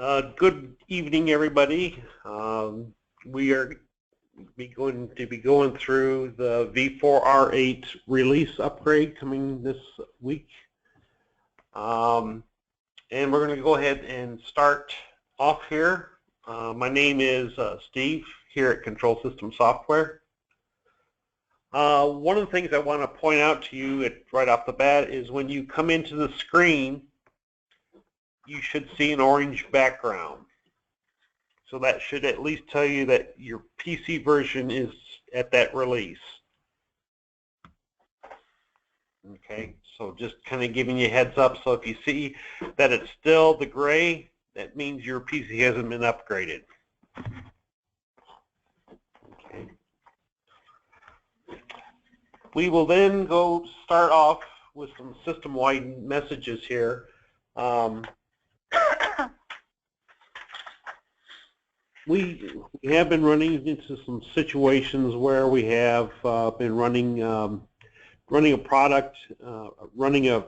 Good evening, everybody. We are going to be going through the V4R8 release upgrade coming this week. And we're going to go ahead and start off here. My name is Steve here at Control System Software. One of the things I want to point out to you right off the bat is when you come into the screen, you should see an orange background. So that should at least tell you that your PC version is at that release. Okay, so just kind of giving you a heads up. So if you see that it's still the gray, that means your PC hasn't been upgraded. Okay. We will then go start off with some system-wide messages here. We have been running into some situations where we have been running a product, running a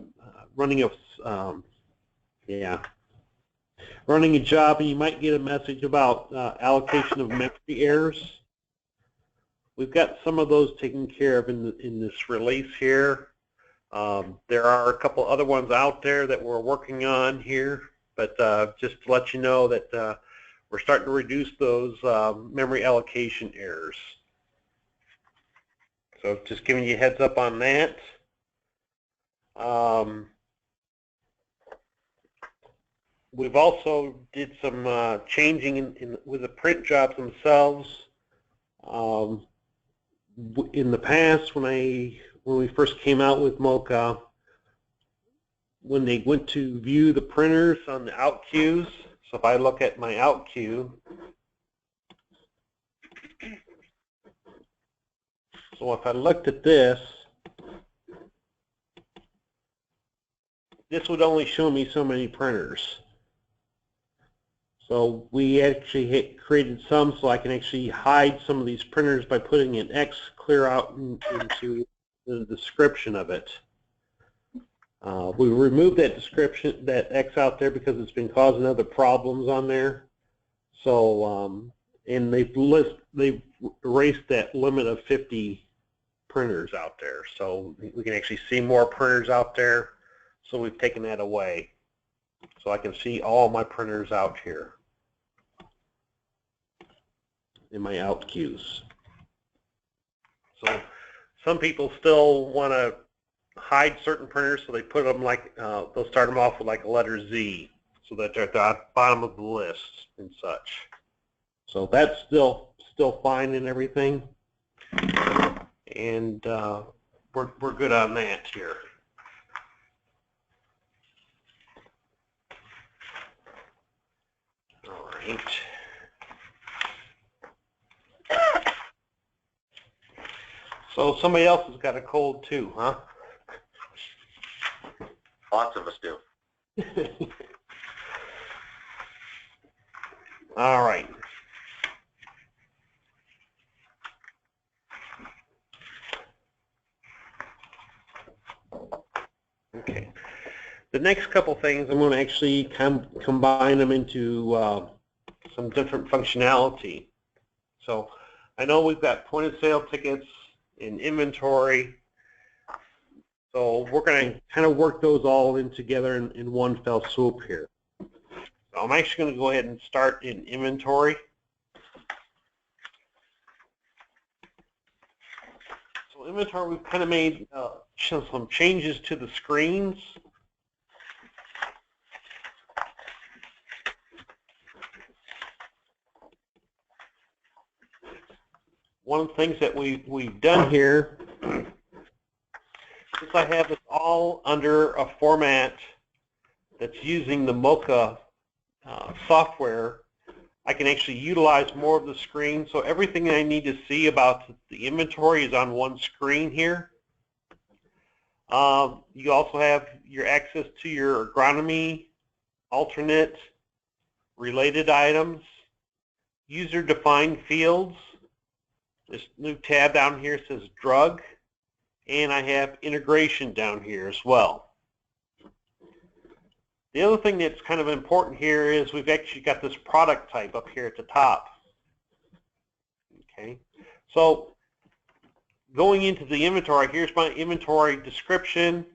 job, and you might get a message about allocation of memory errors. We've got some of those taken care of in this release here. There are a couple other ones out there that we're working on here, but just to let you know that we're starting to reduce those memory allocation errors. So just giving you a heads up on that. We've also did some changing with the print jobs themselves. In the past, when we first came out with Mocha, when they went to view the printers on the out queues, so if I look at my out queue, so if I looked at this would only show me so many printers. So we actually created some so I can actually hide some of these printers by putting an X clear out into the description of it. We removed that description, that X out there, because it's been causing other problems on there. So, and they've erased that limit of 50 printers out there. So we can actually see more printers out there. So we've taken that away. So I can see all my printers out here in my out queues. So some people still want to hide certain printers, so they put them like, they'll start them off with like a letter Z, so that they're at the bottom of the list and such. So that's still fine and everything, and we're good on that here. All right. So somebody else has got a cold too, huh? Lots of us do. All right. Okay. The next couple things, I'm going to actually combine them into some different functionality. So I know we've got point of sale tickets in inventory. So we're going to kind of work those all in together in one fell swoop here. So I'm actually going to go ahead and start in inventory. So inventory, we've kind of made some changes to the screens. One of the things that we've done here, since I have it all under a format that's using the Mocha software, I can actually utilize more of the screen. So everything I need to see about the inventory is on one screen here. You also have your access to your agronomy, alternate, related items, user-defined fields. This new tab down here says drug, and I have integration down here as well. The other thing that's kind of important here is we've actually got this product type up here at the top. Okay, so going into the inventory, here's my inventory description.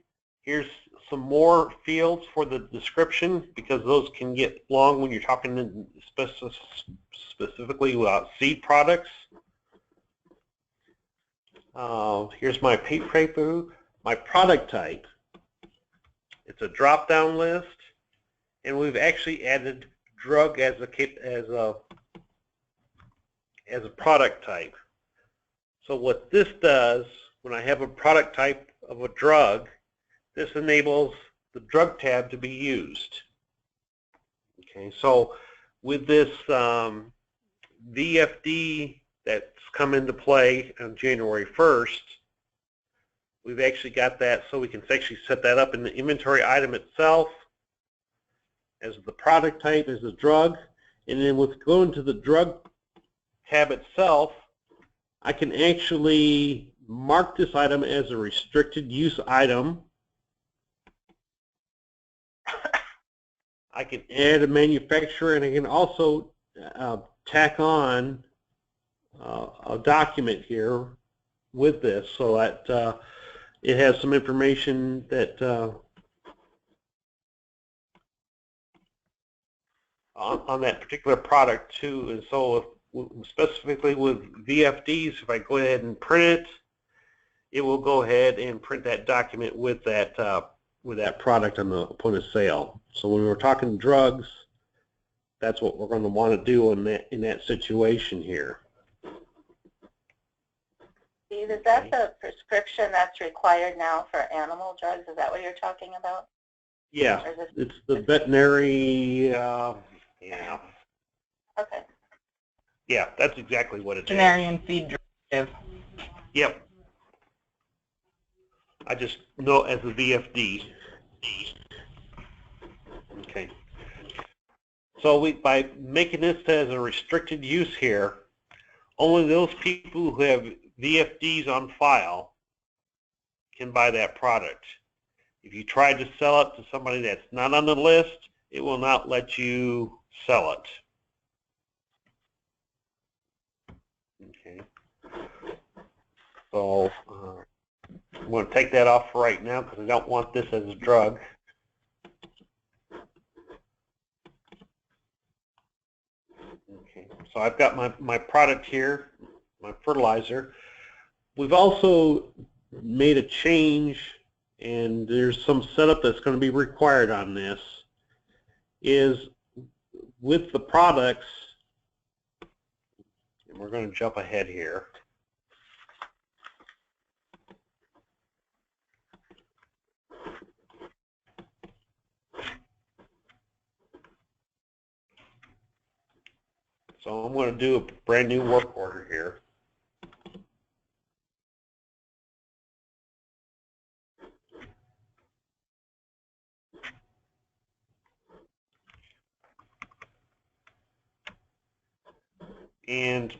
Here's some more fields for the description, because those can get long when you're talking specifically about seed products. Here's my paper, my product type. It's a drop-down list, and we've actually added drug as a product type. So what this does, when I have a product type of a drug, this enables the drug tab to be used. Okay, so with this VFD that's come into play on January 1st, we've actually got that, so we can actually set that up in the inventory item itself as the product type, as a drug, and then with going to the drug tab itself, I can actually mark this item as a restricted use item. I can add a manufacturer, and I can also tack on a document here with this, so that it has some information that on that particular product too. And so specifically with VFDs, if I go ahead and print it, it will go ahead and print that document with that product on the point of sale. So when we're talking drugs, that's what we're going to want to do in that situation here. Steve, is that the prescription that's required now for animal drugs? Is that what you're talking about? Yeah, it's the veterinary, yeah. Okay. Yeah, that's exactly what it is. Veterinary and feed directive. Yep. I just know as a VFD. Okay. So by making this as a restricted use here, only those people who have VFDs on file can buy that product. If you try to sell it to somebody that's not on the list, it will not let you sell it. Okay. So I'm going to take that off for right now because I don't want this as a drug. Okay. So I've got my product here, my fertilizer. We've also made a change, and there's some setup that's going to be required on this, is with the products, and we're going to jump ahead here. So I'm going to do a brand new work order here. And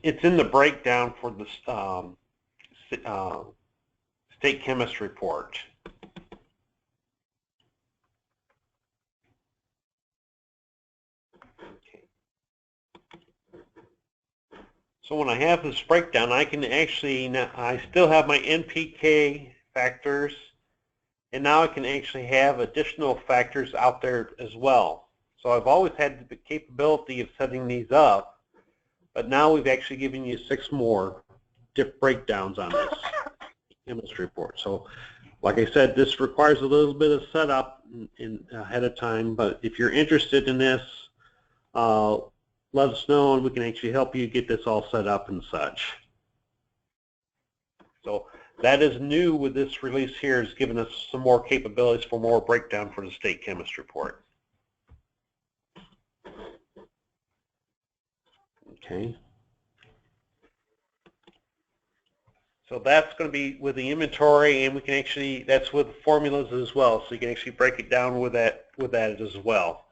it's in the breakdown for the state chemist report. Okay. So when I have this breakdown, I can actually, I still have my NPK factors, and now I can actually have additional factors out there as well. So I've always had the capability of setting these up, but now we've actually given you 6 more breakdowns on this chemistry report. So like I said, this requires a little bit of setup ahead of time, but if you're interested in this, let us know and we can actually help you get this all set up and such. So that is new with this release here, is giving us some more capabilities for more breakdown for the state chemist report. Okay. So that's going to be with the inventory, and we can actually, that's with formulas as well, so you can actually break it down with that as well.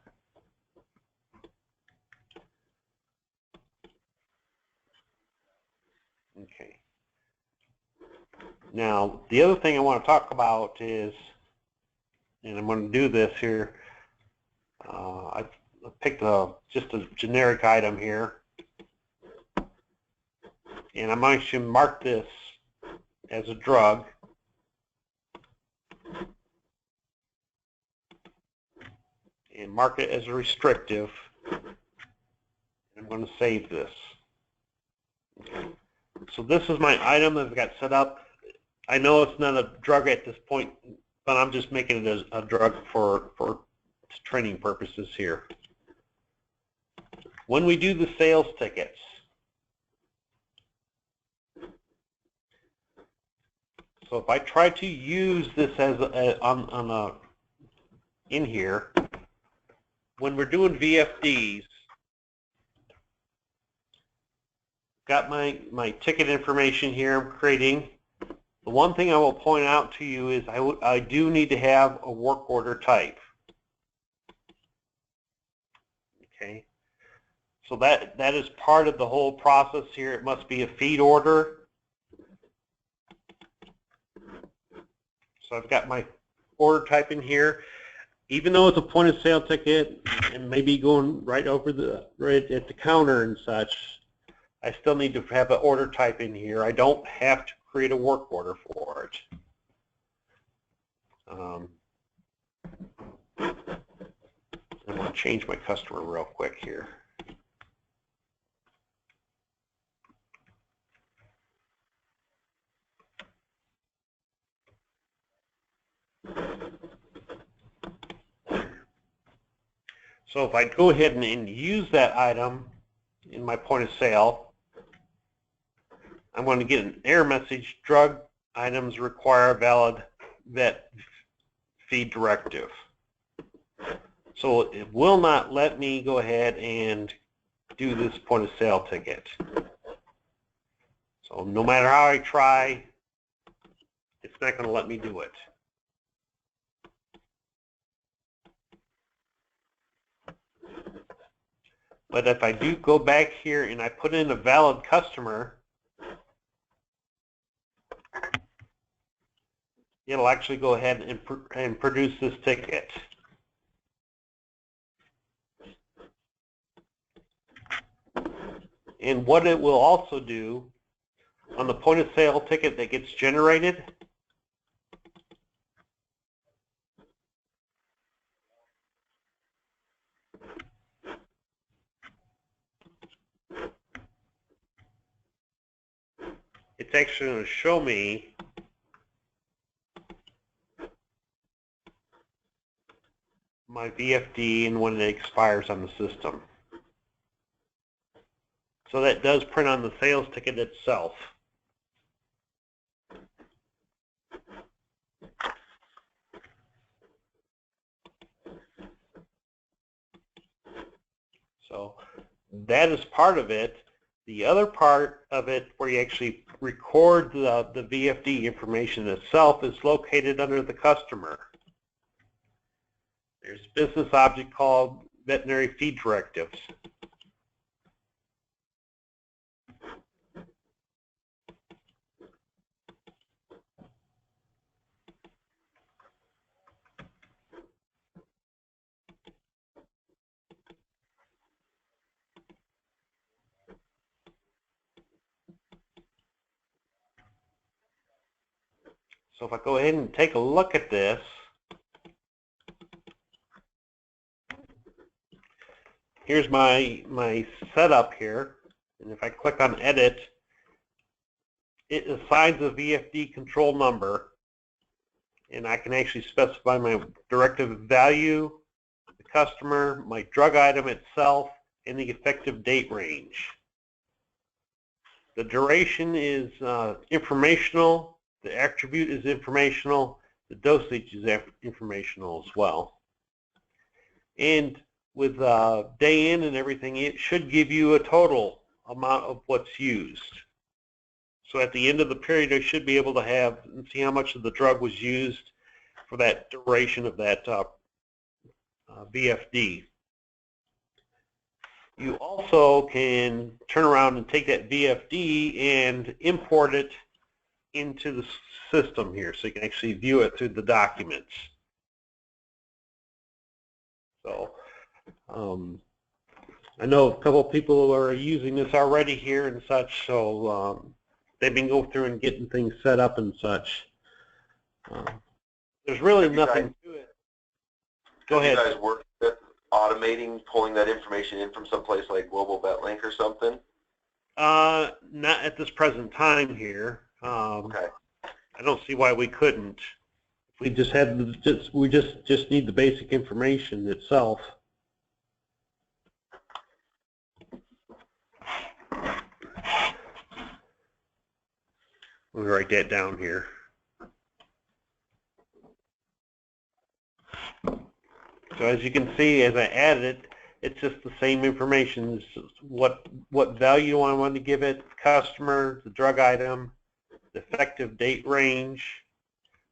Okay. Now, the other thing I want to talk about is and I'm going to do this here. I picked just a generic item here, and I'm going to mark this as a drug. And mark it as a restrictive. I'm going to save this. Okay. So this is my item that I've got set up. I know it's not a drug at this point, but I'm just making it as a drug for training purposes here. When we do the sales tickets, so if I try to use this as in here, when we're doing VFDs, got my ticket information here I'm creating. The one thing I will point out to you is I do need to have a work order type. Okay, so that is part of the whole process here. It must be a feed order. So I've got my order type in here. Even though it's a point of sale ticket and maybe going right at the counter and such, I still need to have an order type in here. I don't have to create a work order for it. I'm going to change my customer real quick here. So if I go ahead and use that item in my point of sale, I'm going to get an error message, drug items require valid vet feed directive. So it will not let me go ahead and do this point of sale ticket. So no matter how I try, it's not going to let me do it. But if I do go back here and I put in a valid customer, it'll actually go ahead and produce this ticket. And what it will also do on the point of sale ticket that gets generated, it's actually going to show me my VFD and when it expires on the system. So that does print on the sales ticket itself. So that is part of it. The other part of it where you actually record the VFD information itself is located under the customer. There's a business object called veterinary feed directives. So if I go ahead and take a look at this, here's my setup here, and if I click on edit, it assigns a VFD control number, and I can actually specify my directive value, the customer, my drug item itself, and the effective date range. The duration is informational, the attribute is informational, the dosage is informational as well. And with day in and everything, it should give you a total amount of what's used. So at the end of the period, I should be able to have and see how much of the drug was used for that duration of that VFD. You also can turn around and take that VFD and import it into the system here, so you can actually view it through the documents. So I know a couple of people are using this already here and such, so they've been going through and getting things set up and such. There's really nothing to it. Go ahead. Have you guys worked with automating, pulling that information in from someplace like Global VetLink or something? Not at this present time here. Okay. I don't see why we couldn't. We just have we just need the basic information itself. Let me write that down here. So as you can see, as I added it, it's just the same information. It's what value I want to give it, customer, the drug item, the effective date range,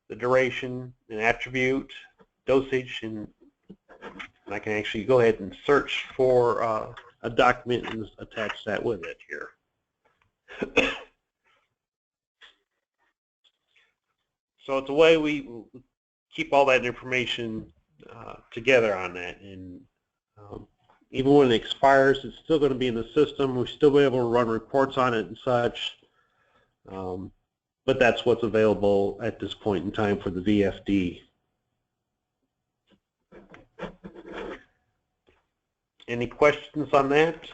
the duration, an attribute, dosage, and I can actually go ahead and search for a document and attach that with it here. So it's a way we keep all that information together on that, and even when it expires, it's still going to be in the system. We'll still be able to run reports on it and such. But that's what's available at this point in time for the VFD. Any questions on that?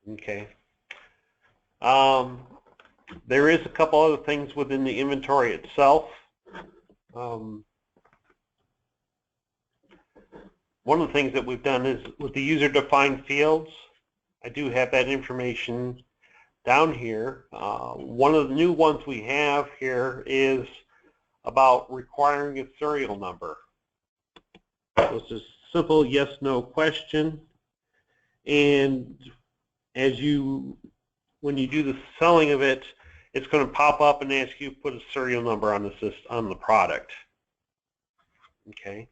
Okay. There is a couple other things within the inventory itself. One of the things that we've done is with the user-defined fields, I do have that information down here. One of the new ones we have here is about requiring a serial number. So it's just a simple yes/no question, and when you do the selling of it, it's going to pop up and ask you to put a serial number on the product. Okay.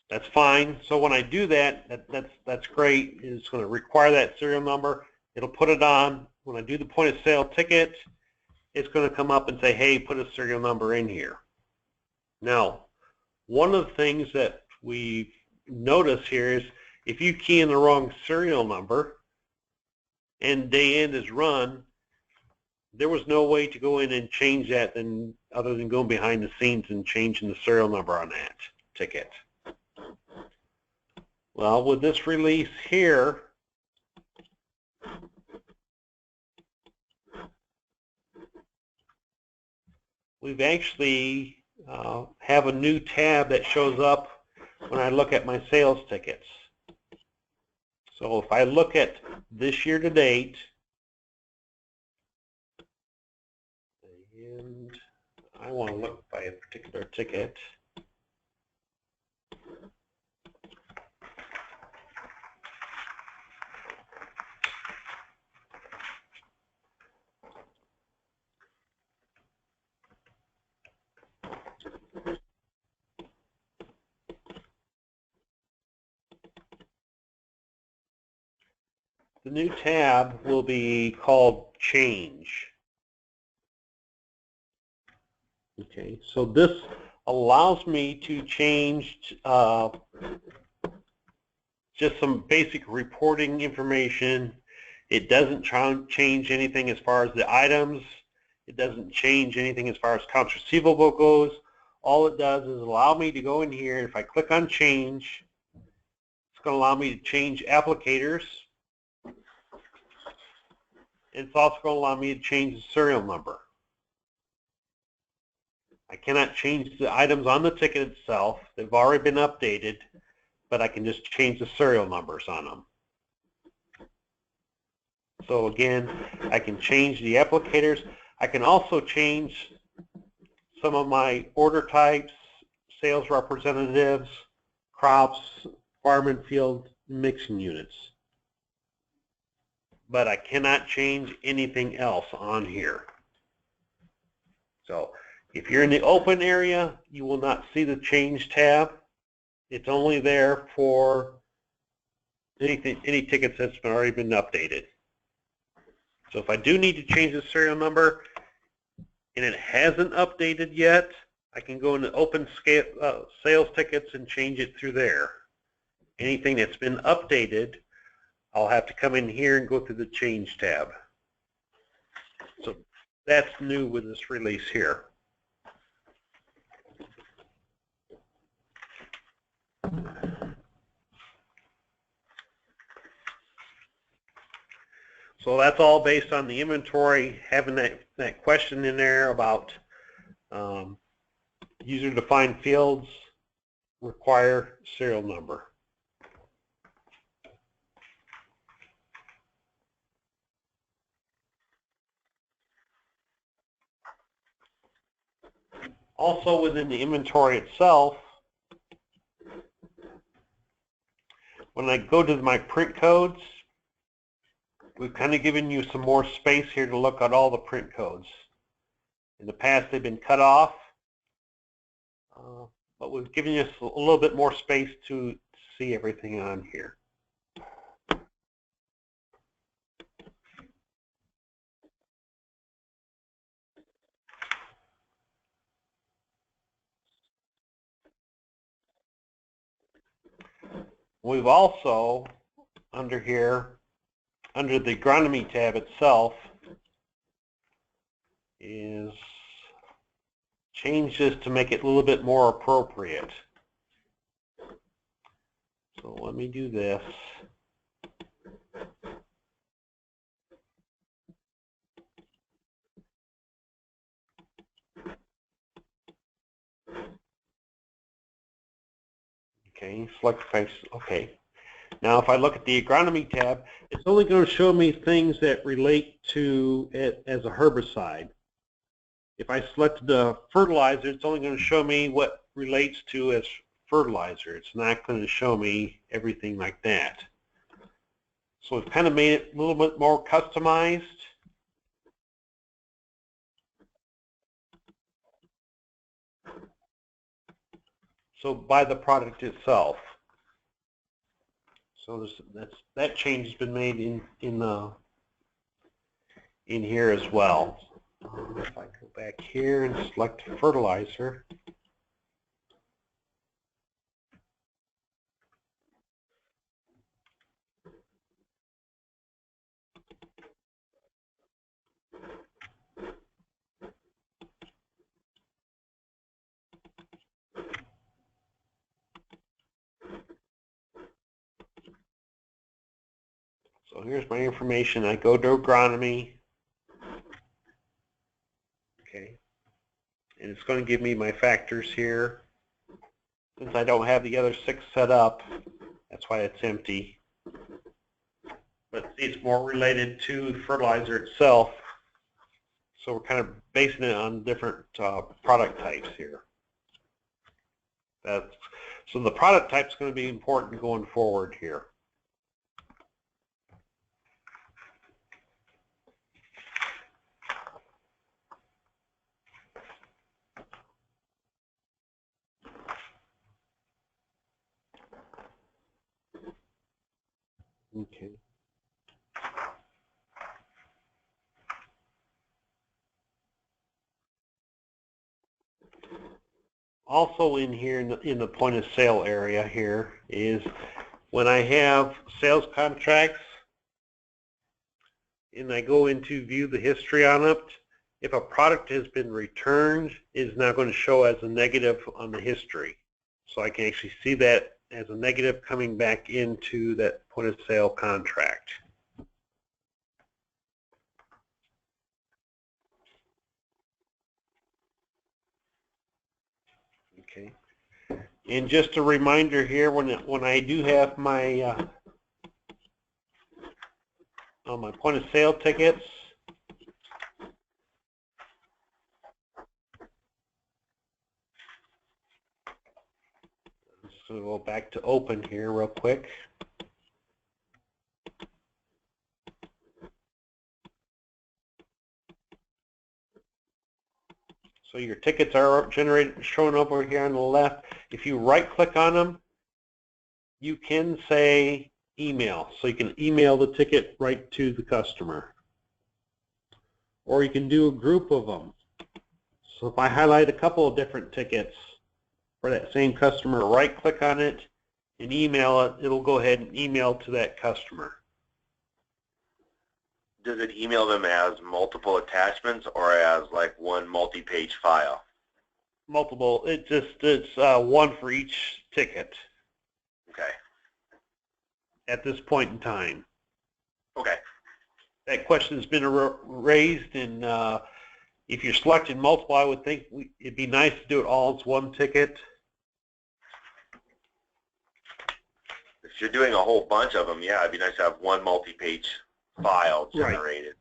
That's fine. So when I do that, that's great. It's going to require that serial number. It'll put it on. When I do the point of sale ticket, it's going to come up and say, hey, put a serial number in here. Now, one of the things that we notice here is if you key in the wrong serial number and day end is run, there was no way to go in and change that other than going behind the scenes and changing the serial number on that ticket. Well, with this release here, we've actually have a new tab that shows up when I look at my sales tickets. So if I look at this year to date, and I want to look by a particular ticket. The new tab will be called Change. Okay, so this allows me to change just some basic reporting information. It doesn't change anything as far as the items. It doesn't change anything as far as accounts receivable goes. All it does is allow me to go in here. If I click on Change, it's going to allow me to change applicators. It's also going to allow me to change the serial number. I cannot change the items on the ticket itself. They've already been updated, but I can just change the serial numbers on them. So again, I can change the applicators. I can also change some of my order types, sales representatives, crops, farm and field mixing units. But I cannot change anything else on here. So if you're in the open area, you will not see the Change tab. It's only there for any tickets that's already been updated. So if I do need to change the serial number, and it hasn't updated yet, I can go into open sales tickets and change it through there. Anything that's been updated, I'll have to come in here and go through the change tab. So that's new with this release here. So that's all based on the inventory, having that question in there about user-defined fields require serial number. Also within the inventory itself, when I go to my print codes, we've kind of given you some more space here to look at all the print codes. In the past, they've been cut off, but we've given you a little bit more space to see everything on here. We've also, under here, under the agronomy tab itself, is change this to make it a little bit more appropriate. So let me do this. Okay, select face. Okay. Now if I look at the agronomy tab, it's only going to show me things that relate to it as a herbicide. If I select the fertilizer, it's only going to show me what relates to as fertilizer. It's not going to show me everything like that. So we've kind of made it a little bit more customized. So by the product itself. So that change has been made in here as well. If I go back here and select fertilizer, so here's my information. I go to agronomy. Okay. And it's going to give me my factors here. Since I don't have the other 6 set up, that's why it's empty. But it's more related to the fertilizer itself. So we're kind of basing it on different product types here. So the product type is going to be important going forward here. Okay. Also in here in the point of sale area here is when I have sales contracts and I go into view the history on it, if a product has been returned, it is now going to show as a negative on the history. So I can actually see that as a negative coming back into that point of sale contract. Okay. And just a reminder here, when I do have my my point of sale tickets, so we'll go back to open here real quick. So your tickets are generated, shown over here on the left. If you right-click on them, you can say email. So you can email the ticket right to the customer. Or you can do a group of them. So if I highlight a couple of different tickets for that same customer, right-click on it and email it, it'll go ahead and email to that customer. Does it email them as multiple attachments or as like one multi-page file? Multiple. It's one for each ticket Okay. at this point in time. Okay. That question's been raised, and if you're selecting multiple, I would think it'd be nice to do it all as one ticket. If you're doing a whole bunch of them, yeah, it'd be nice to have one multi-page file Right. generated.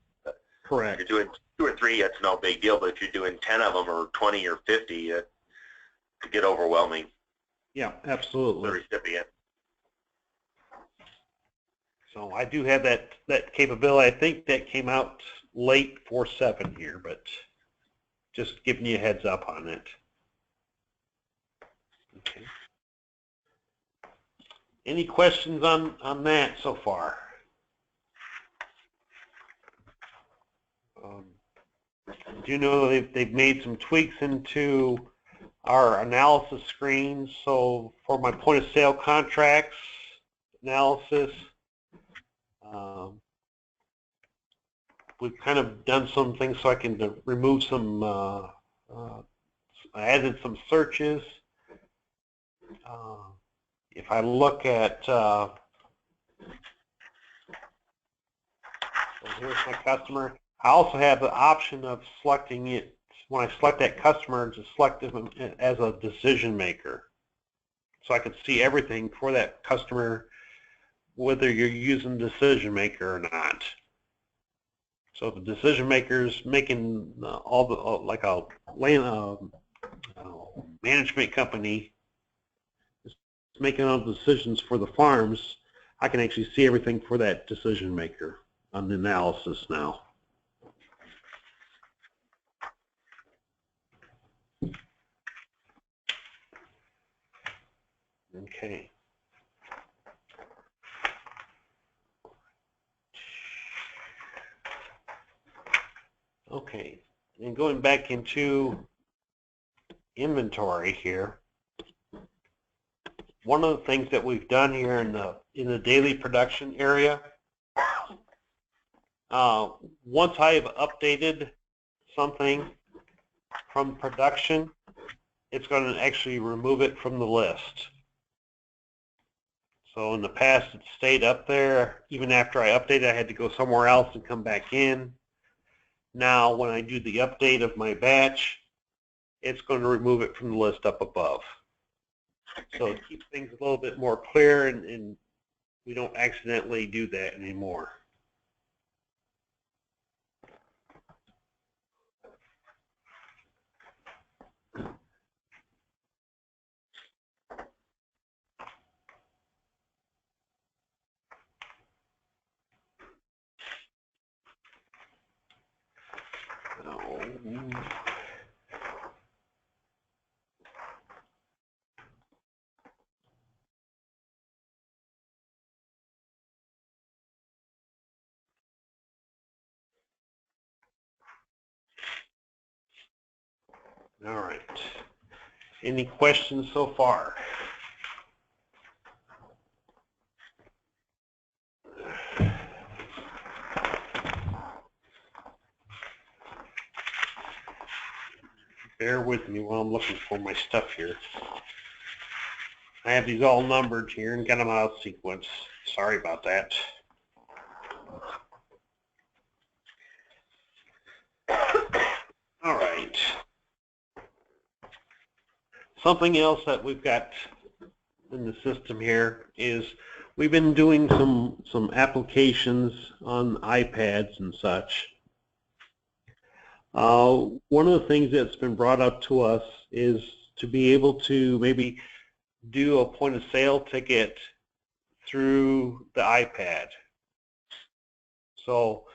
Correct. If you're doing 2 or 3, that's no big deal, but if you're doing 10 of them or 20 or 50, it could get overwhelming Yeah, for the absolutely. recipient. So I do have that capability. I think that came out late 4.7 here, but just giving you a heads up on it. Okay. Any questions on that so far? I do know they've made some tweaks into our analysis screens. So for my point of sale contracts analysis, we've kind of done some things so I can remove some, I added some searches. If I look at, so here's my customer. I also have the option of selecting it, when I select that customer, to select them as a decision maker. So I can see everything for that customer, whether you're using decision maker or not. So the decision maker is making all the, like a management company is making all the decisions for the farms. I can actually see everything for that decision maker on the analysis now. Okay. Okay, and going back into inventory here, one of the things that we've done here in the daily production area, once I have updated something from production, it's going to actually remove it from the list. So in the past, it stayed up there. Even after I updated, I had to go somewhere else and come back in. Now, when I do the update of my batch, it's going to remove it from the list up above. So it keeps things a little bit more clear, and we don't accidentally do that anymore. All right. Any questions so far? Bear with me while I'm looking for my stuff here. I have these all numbered here and got them out of sequence. Sorry about that. All right. Something else that we've got in the system here is we've been doing some applications on iPads and such. One of the things that's been brought up to us is to be able to maybe do a point of sale ticket through the iPad. So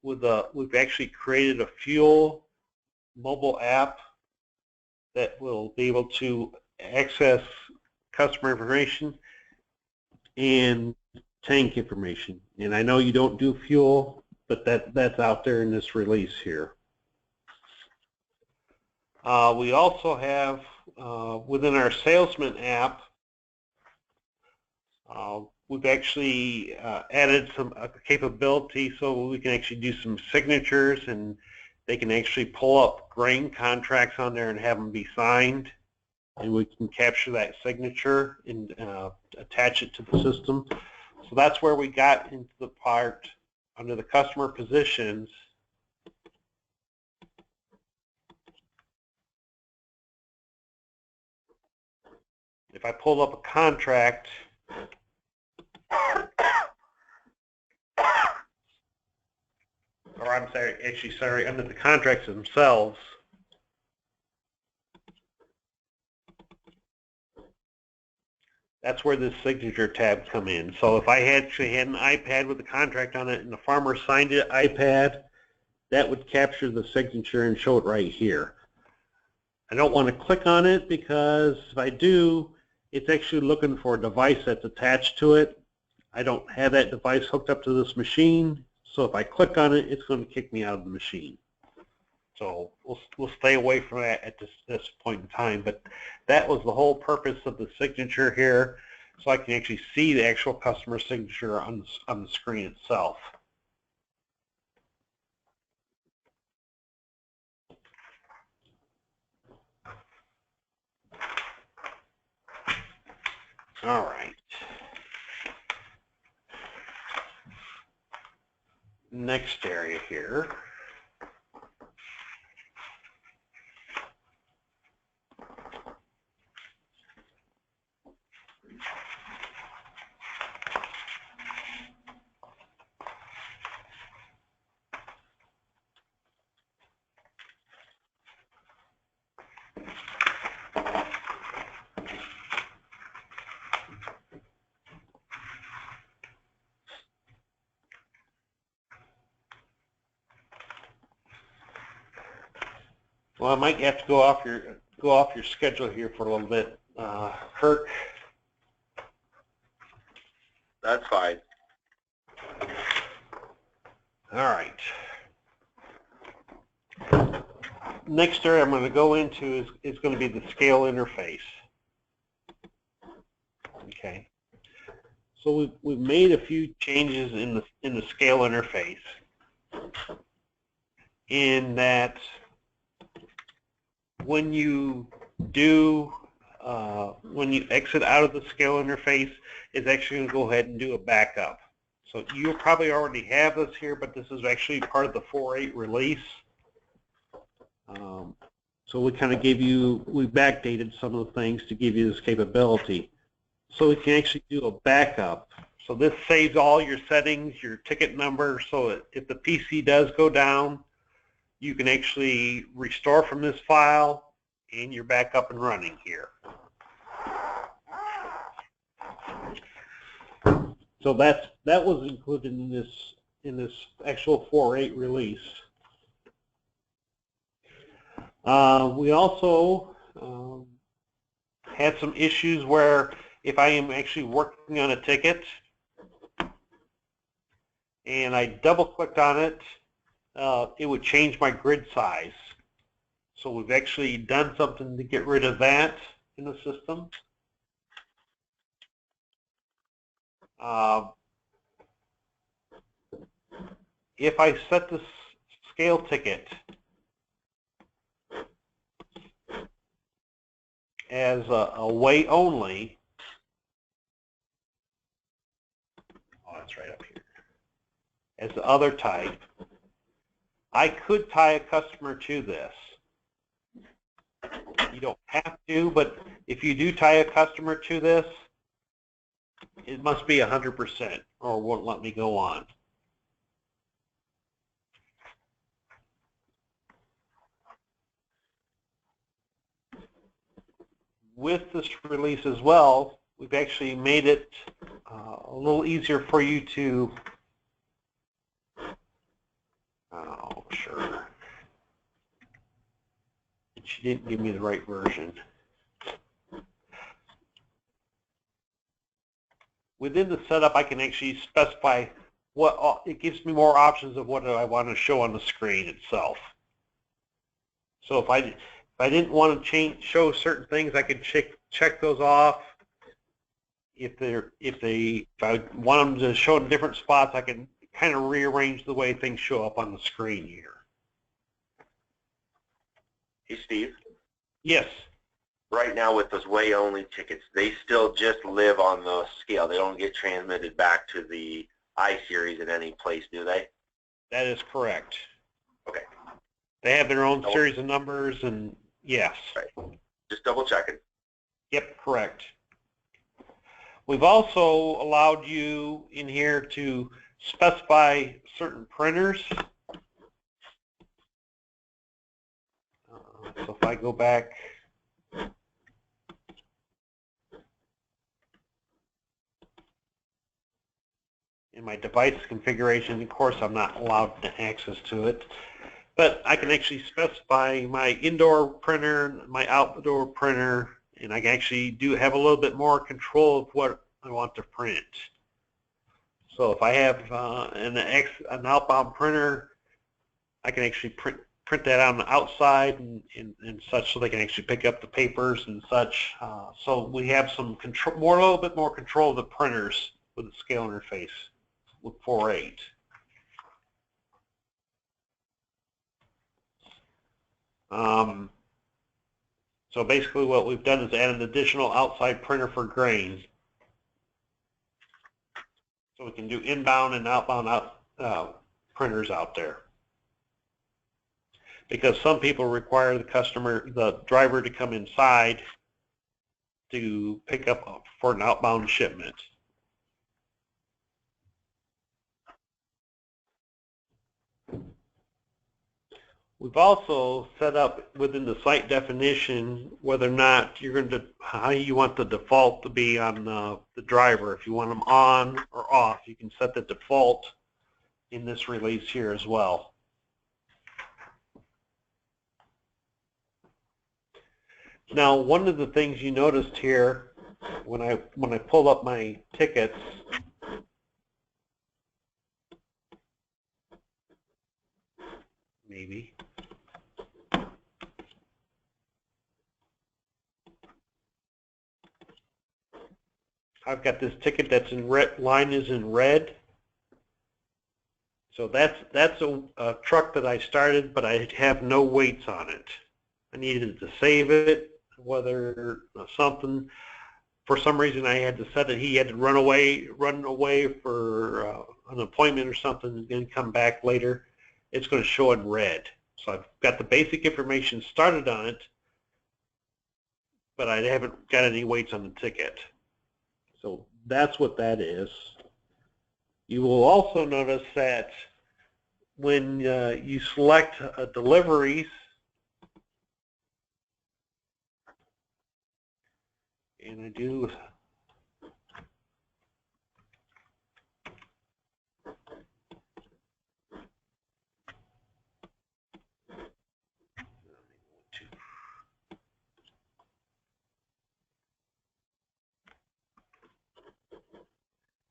we've actually created a fuel mobile app that will be able to access customer information and tank information. And I know you don't do fuel, but that's out there in this release here. We also have within our Salesman app, we've actually added some capability so we can actually do some signatures, and they can actually pull up grain contracts on there and have them be signed, and we can capture that signature and attach it to the system. So that's where we got into the part under the customer positions. If I pull up a contract, or I'm sorry, under the contracts themselves, that's where this signature tab come in. So if I actually had an iPad with a contract on it and the farmer signed it iPad, that would capture the signature and show it right here. I don't want to click on it because if I do, it's actually looking for a device that's attached to it. I don't have that device hooked up to this machine, so if I click on it, it's going to kick me out of the machine. So we'll stay away from that at this point in time, but that was the whole purpose of the signature here, so I can actually see the actual customer signature on the screen itself. All right. Next area here. Well, I might have to go off your schedule here for a little bit, Kirk. That's fine. All right. Next area I'm going to go into is going to be the scale interface. Okay. So we've made a few changes in the scale interface. In that, when you exit out of the scale interface, it's actually going to go ahead and do a backup. So you'll probably already have this here, but this is actually part of the 4.8 release. So we kind of we backdated some of the things to give you this capability. So we can actually do a backup. So this saves all your settings, your ticket number, so if the PC does go down, you can actually restore from this file and you're back up and running here. So that was included in this actual 4.8 release. We also had some issues where if I am actually working on a ticket and I double clicked on it, it would change my grid size. So we've actually done something to get rid of that in the system. If I set this scale ticket as a weigh only, oh, that's right up here, as the other type, I could tie a customer to this. You don't have to, but if you do tie a customer to this, it must be 100% or it won't let me go on. With this release as well, we've actually made it a little easier for you to, oh, sure. She didn't give me the right version. Within the setup, I can actually specify it gives me more options of what I want to show on the screen itself. So if I didn't want to show certain things, I could check those off. If I want them to show in different spots, I can kind of rearrange the way things show up on the screen here. Hey, Steve. Yes. Right now with those way-only tickets, they still just live on the scale. They don't get transmitted back to the I-Series in any place, do they? That is correct. Okay. They have their own series of numbers, and yes. Right. Just double checking. Yep, correct. We've also allowed you in here to specify certain printers. So if I go back, in my device configuration, of course, I'm not allowed access to it, but I can actually specify my indoor printer, my outdoor printer, and I can actually have a little bit more control of what I want to print. So if I have an outbound printer, I can actually print that on the outside and such, so they can actually pick up the papers and such. So we have some control, a little bit more control of the printers with the scale interface with 4.8. So basically what we've done is add an additional outside printer for grain. So we can do inbound and outbound printers out there. Because some people require the driver to come inside to pick up for an outbound shipment. We've also set up within the site definition whether or not how you want the default to be on the driver. If you want them on or off, you can set the default in this release here as well. Now, one of the things you noticed here when I pulled up my tickets, maybe. I've got this ticket that's in red, line is in red. So that's a truck that I started, but I have no weights on it. I needed to save it, whether something, for some reason I had to set it, he had to run away for an appointment or something and then come back later. It's going to show in red. So I've got the basic information started on it, but I haven't got any weights on the ticket. So that's what that is. You will also notice that when you select deliveries, and I do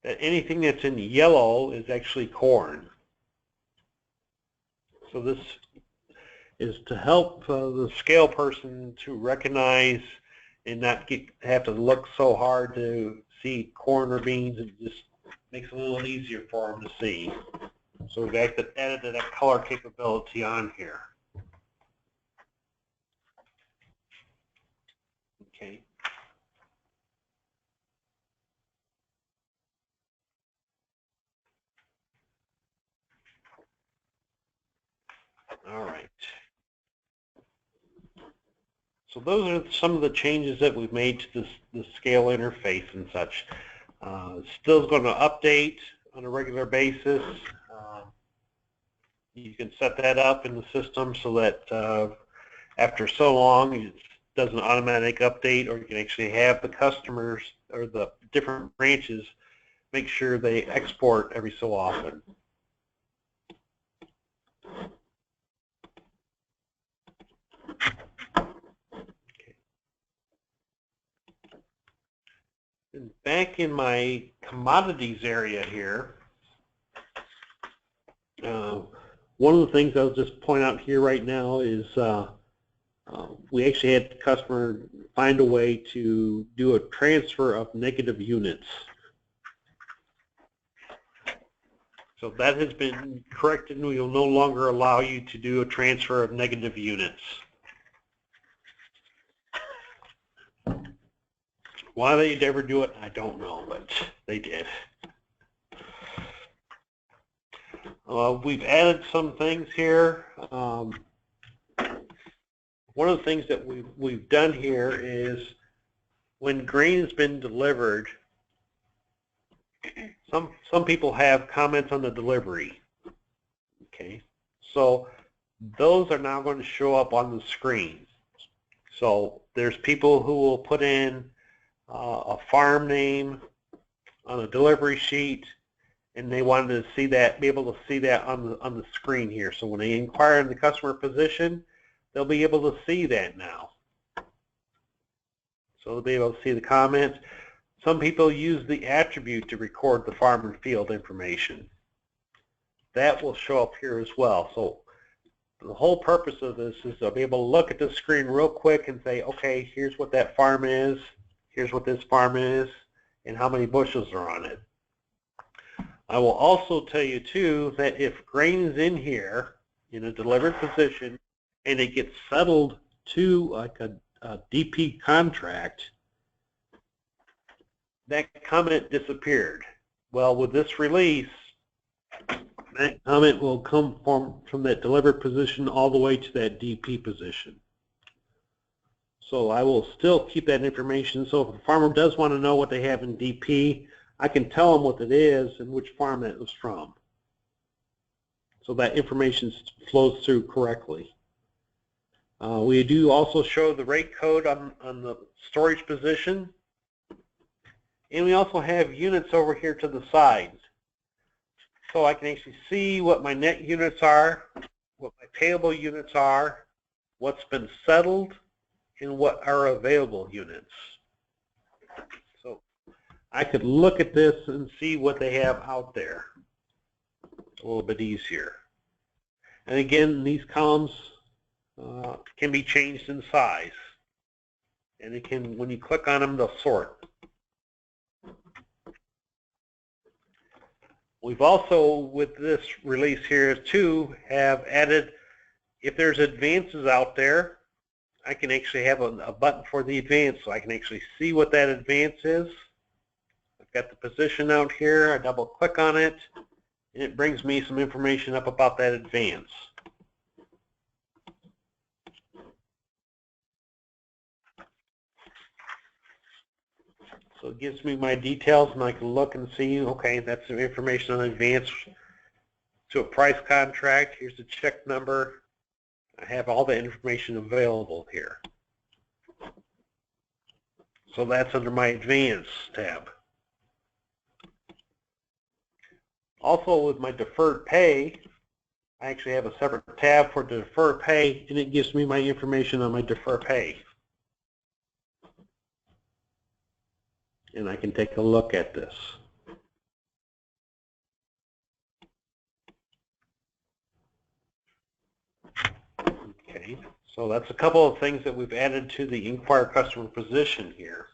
that anything that's in yellow is actually corn. So this is to help the scale person to recognize and not have to look so hard to see corn or beans. It just makes it a little easier for them to see. So we've added that color capability on here. Okay. All right. So those are some of the changes that we've made to the scale interface and such. Still going to update on a regular basis. You can set that up in the system so that after so long it does an automatic update, or you can actually have the customers or the different branches make sure they export every so often. And back in my commodities area here, one of the things I'll just point out here right now is we actually had the customer find a way to do a transfer of negative units. So that has been corrected, and we will no longer allow you to do a transfer of negative units. Why they'd ever do it, I don't know, but they did. We've added some things here. One of the things that we've done here is when grain has been delivered, some people have comments on the delivery. Okay, so those are now going to show up on the screen. So there's people who will put in a farm name on a delivery sheet, and they wanted to see that, be able to see that on the screen here. So when they inquire in the customer position, they'll be able to see that now. So they'll be able to see the comments. Some people use the attribute to record the farm and field information. That will show up here as well. So the whole purpose of this is to be able to look at the screen real quick and say, okay, here's what that farm is, here's what this farm is, and how many bushels are on it. I will also tell you too that if grain is in here in a delivered position and it gets settled to like a DP contract, that comment disappeared. Well, with this release, that comment will come from that delivered position all the way to that DP position. So I will still keep that information. So if a farmer does want to know what they have in DP, I can tell them what it is and which farm that was from. So that information flows through correctly. We do also show the rate code on the storage position. And we also have units over here to the side. So I can actually see what my net units are, what my payable units are, what's been settled, and what are available units. So I could look at this and see what they have out there a little bit easier. And again, these columns can be changed in size. And it can, when you click on them, they'll sort. We've also, with this release here too, have added, if there's advances out there, I can actually have a button for the advance, so I can actually see what that advance is. I've got the position out here, I double click on it, and it brings me some information up about that advance. So it gives me my details, and I can look and see, okay, that's some information on advance to a price contract. Here's the check number. I have all the information available here. So that's under my advance tab. Also with my deferred pay, I actually have a separate tab for deferred pay, and it gives me my information on my deferred pay. And I can take a look at this. Okay, so that's a couple of things that we've added to the Inquire customer position here.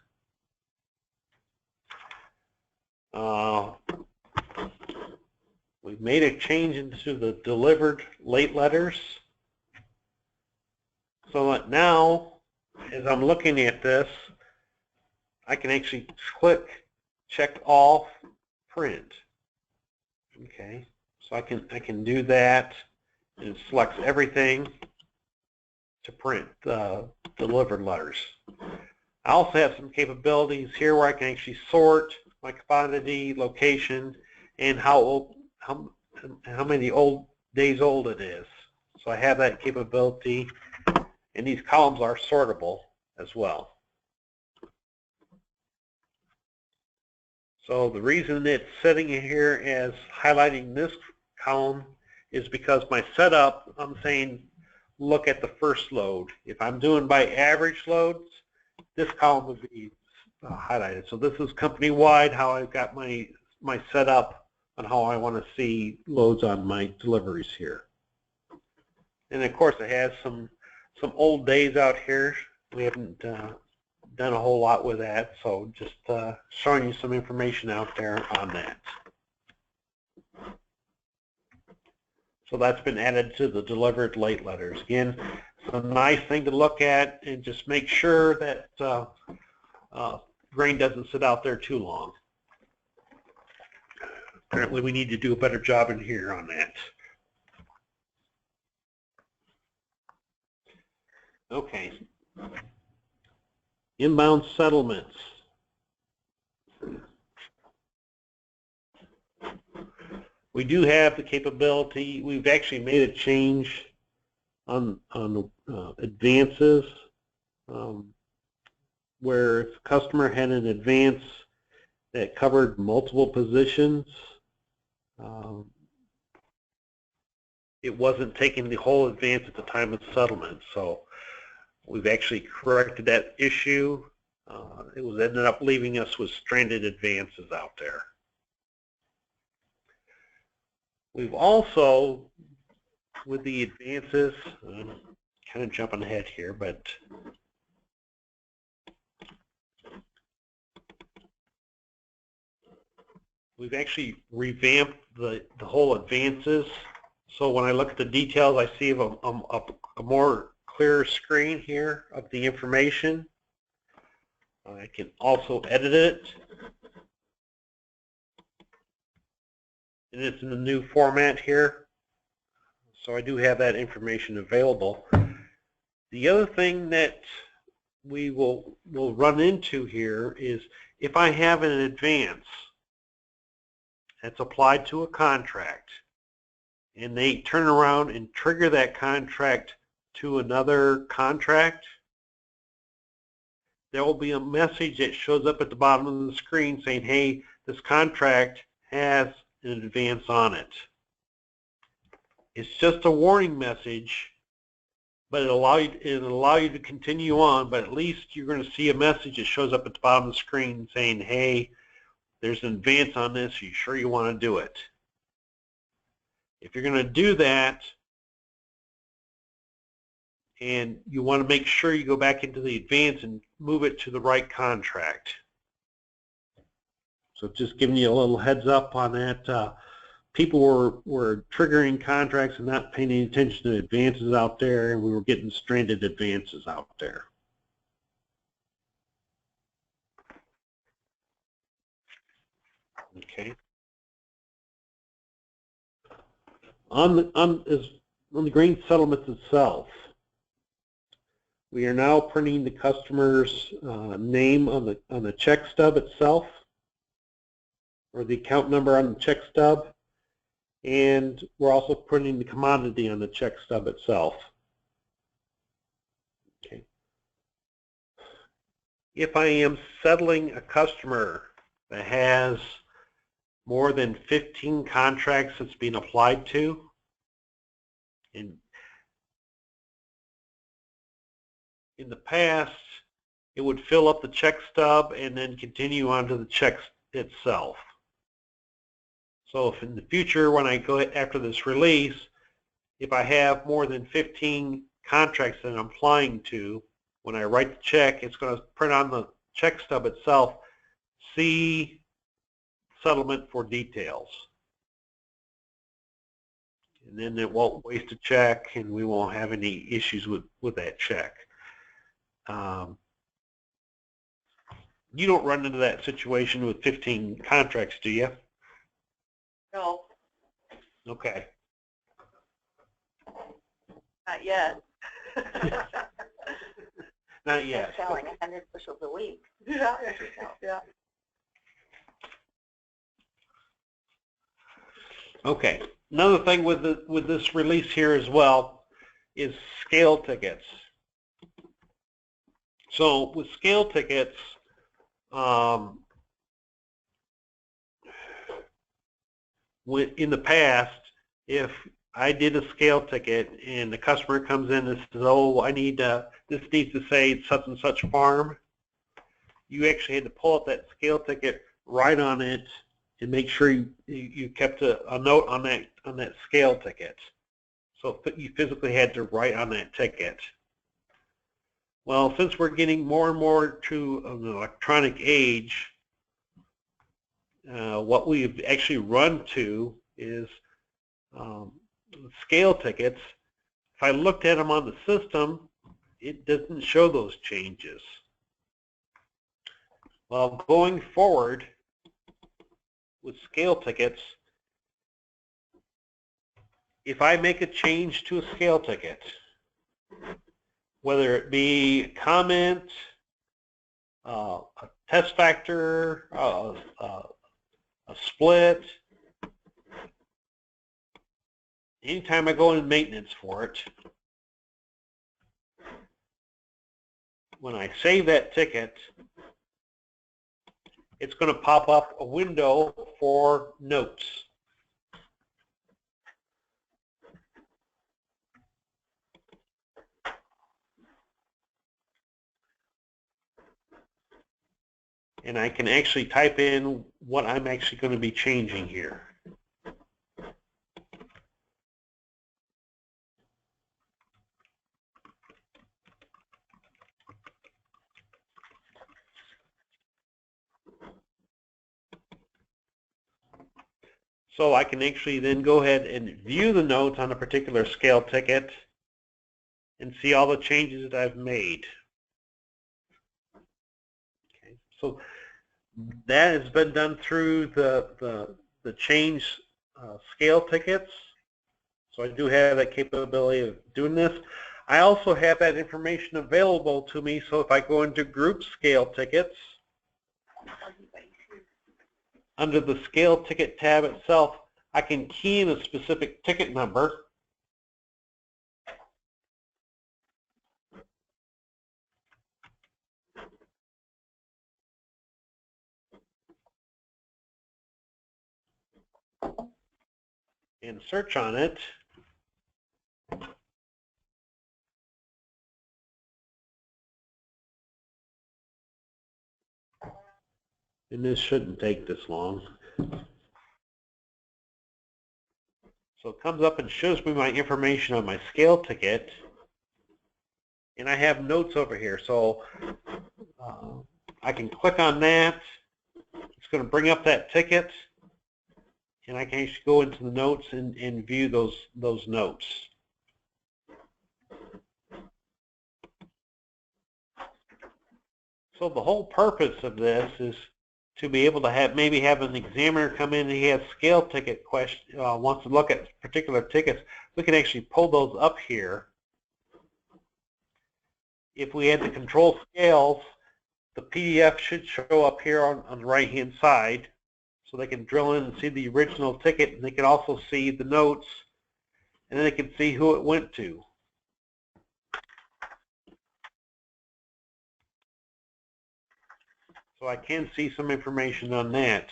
We've made a change into the delivered late letters. So that now, as I'm looking at this, I can actually click check all print. Okay, so I can do that, and it selects everything to print delivered letters. I also have some capabilities here where I can actually sort my quantity, location, and how many days old it is. So I have that capability, and these columns are sortable as well. So the reason it's sitting here as highlighting this column is because my setup, I'm saying look at the first load. If I'm doing by average loads, this column would be highlighted. So this is company-wide, how I've got my setup on how I want to see loads on my deliveries here. And of course it has some some old days out here. We haven't done a whole lot with that, so just showing you some information out there on that. So that's been added to the delivered late letters. Again, it's a nice thing to look at and just make sure that grain doesn't sit out there too long. Apparently we need to do a better job in here on that. Okay. Inbound settlements. We do have the capability. We've actually made a change on advances, where if the customer had an advance that covered multiple positions, it wasn't taking the whole advance at the time of settlement. So we've actually corrected that issue. It was ended up leaving us with stranded advances out there. We've also, with the advances, kind of jumping ahead here, but we've actually revamped the whole advances. So when I look at the details, I see a more clear screen here of the information. I can also edit it. And it's in the new format here. So I do have that information available. The other thing that we will run into here is if I have an advance that's applied to a contract and they turn around and trigger that contract to another contract, there will be a message that shows up at the bottom of the screen saying, hey, this contract has an advance on it. It's just a warning message, but it'll allow you to continue on, but at least you're going to see a message that shows up at the bottom of the screen saying, hey, there's an advance on this. Are you sure you want to do it? If you're going to do that, and you want to make sure you go back into the advance and move it to the right contract. So just giving you a little heads up on that. People were triggering contracts and not paying any attention to advances out there, and we were getting stranded advances out there. Okay. On the grain settlements itself, we are now printing the customer's name on the check stub itself, or the account number on the check stub, and we're also printing the commodity on the check stub itself. Okay. If I am settling a customer that has more than 15 contracts that's being applied to, and in the past, it would fill up the check stub and then continue on to the check itself. So if in the future, when I go after this release, if I have more than 15 contracts that I'm applying to, when I write the check, it's going to print on the check stub itself, see settlement for details. And then it won't waste a check, and we won't have any issues with that check. You don't run into that situation with 15 contracts, do you? No, Okay. not yet. Not yet. They're selling 100 bushels a week. Yeah, yeah. Okay. Another thing with this release here as well is scale tickets. So with scale tickets, in the past, if I did a scale ticket and the customer comes in and says, oh, I need this needs to say such and such farm, you actually had to pull up that scale ticket, write on it, and make sure you kept a note on that scale ticket. So you physically had to write on that ticket. Well, since we're getting more and more to an electronic age, what we've actually run to is scale tickets. If I looked at them on the system, it doesn't show those changes. Well, going forward with scale tickets, if I make a change to a scale ticket, whether it be a comment, a test factor, a split, anytime I go in maintenance for it, when I save that ticket, it's going to pop up a window for notes. And I can actually type in what I'm actually going to be changing here. So I can actually then go ahead and view the notes on a particular scale ticket and see all the changes that I've made. Okay, so that has been done through the change scale tickets. So I do have that capability of doing this. I also have that information available to me, so if I go into group scale tickets, under the scale ticket tab itself, I can key in a specific ticket number. And search on it. And this shouldn't take this long. So it comes up and shows me my information on my scale ticket. And I have notes over here. So I can click on that. It's going to bring up that ticket. And I can actually go into the notes and view those notes. So the whole purpose of this is to be able to have maybe have an examiner come in and he has scale ticket question, wants to look at particular tickets. We can actually pull those up here. If we had the control scales, the PDF should show up here on the right hand side, so they can drill in and see the original ticket, and they can also see the notes, and then they can see who it went to. So I can see some information on that.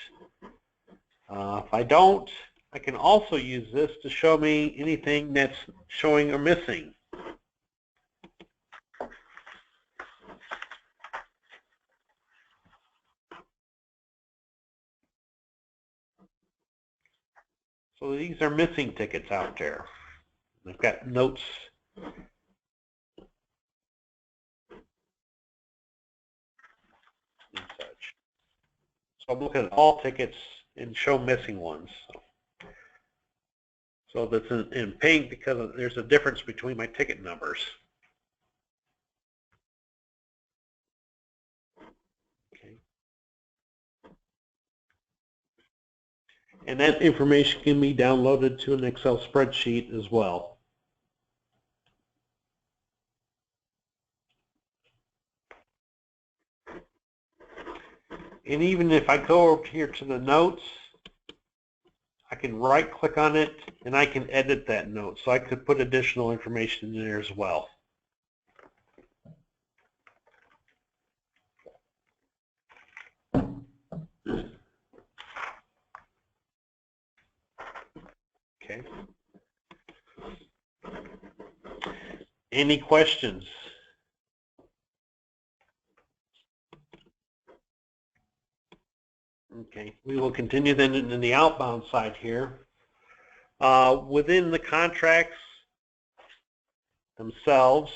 If I don't, I can also use this to show me anything that's showing or missing. So these are missing tickets out there. They've got notes. And such. So I'm looking at all tickets and show missing ones. So that's in pink because there's a difference between my ticket numbers. Okay. And that information can be downloaded to an Excel spreadsheet as well. And even if I go over here to the notes, I can right click on it and I can edit that note. So I could put additional information in there as well. Okay. Any questions? Okay, we will continue then in the outbound side here. Within the contracts themselves,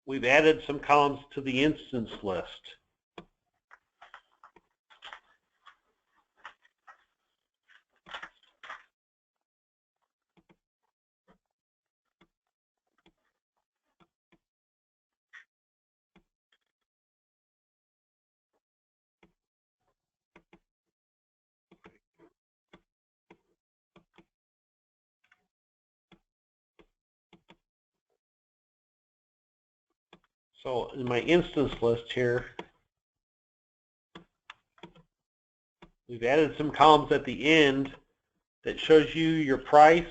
we've added some columns to the instance list. So in my instance list here, we've added some columns at the end that shows you your price,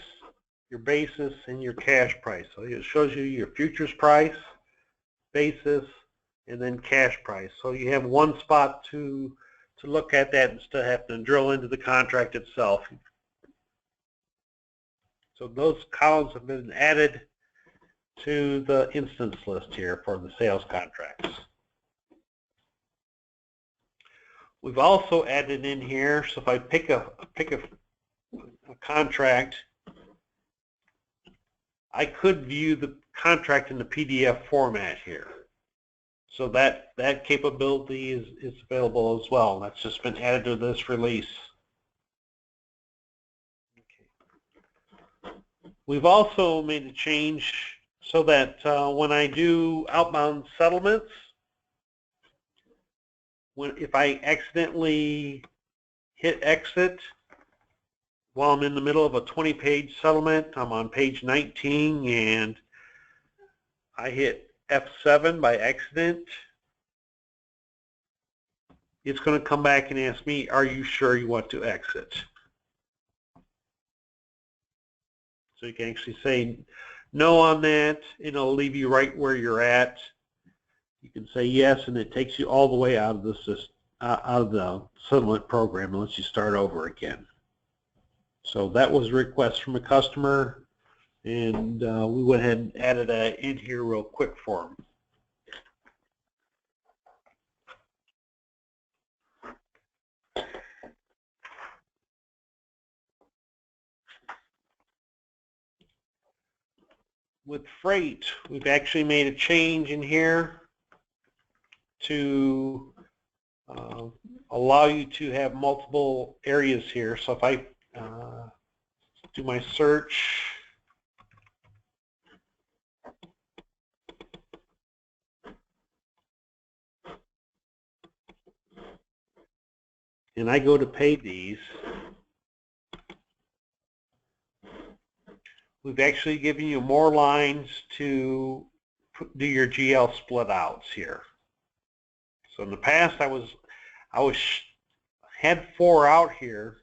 your basis, and your cash price. So it shows you your futures price, basis, and then cash price. So you have one spot to look at that instead of having to drill into the contract itself. So those columns have been added to the instance list here for the sales contracts. We've also added in here, so if I pick a contract, I could view the contract in the PDF format here. So that capability is available as well. That's just been added to this release. Okay. We've also made a change so that when I do outbound settlements, if I accidentally hit exit while I'm in the middle of a 20-page settlement, I'm on page 19 and I hit F7 by accident, it's going to come back and ask me, are you sure you want to exit? So you can actually say no on that, and it'll leave you right where you're at. You can say yes, and it takes you all the way out of the settlement program unless you start over again. So that was a request from a customer, and we went ahead and added that in here real quick for them. With freight, we've actually made a change in here to allow you to have multiple areas here. So if I do my search, and I go to pay these, we've actually given you more lines to do your GL split outs here. So in the past, I had 4 out here,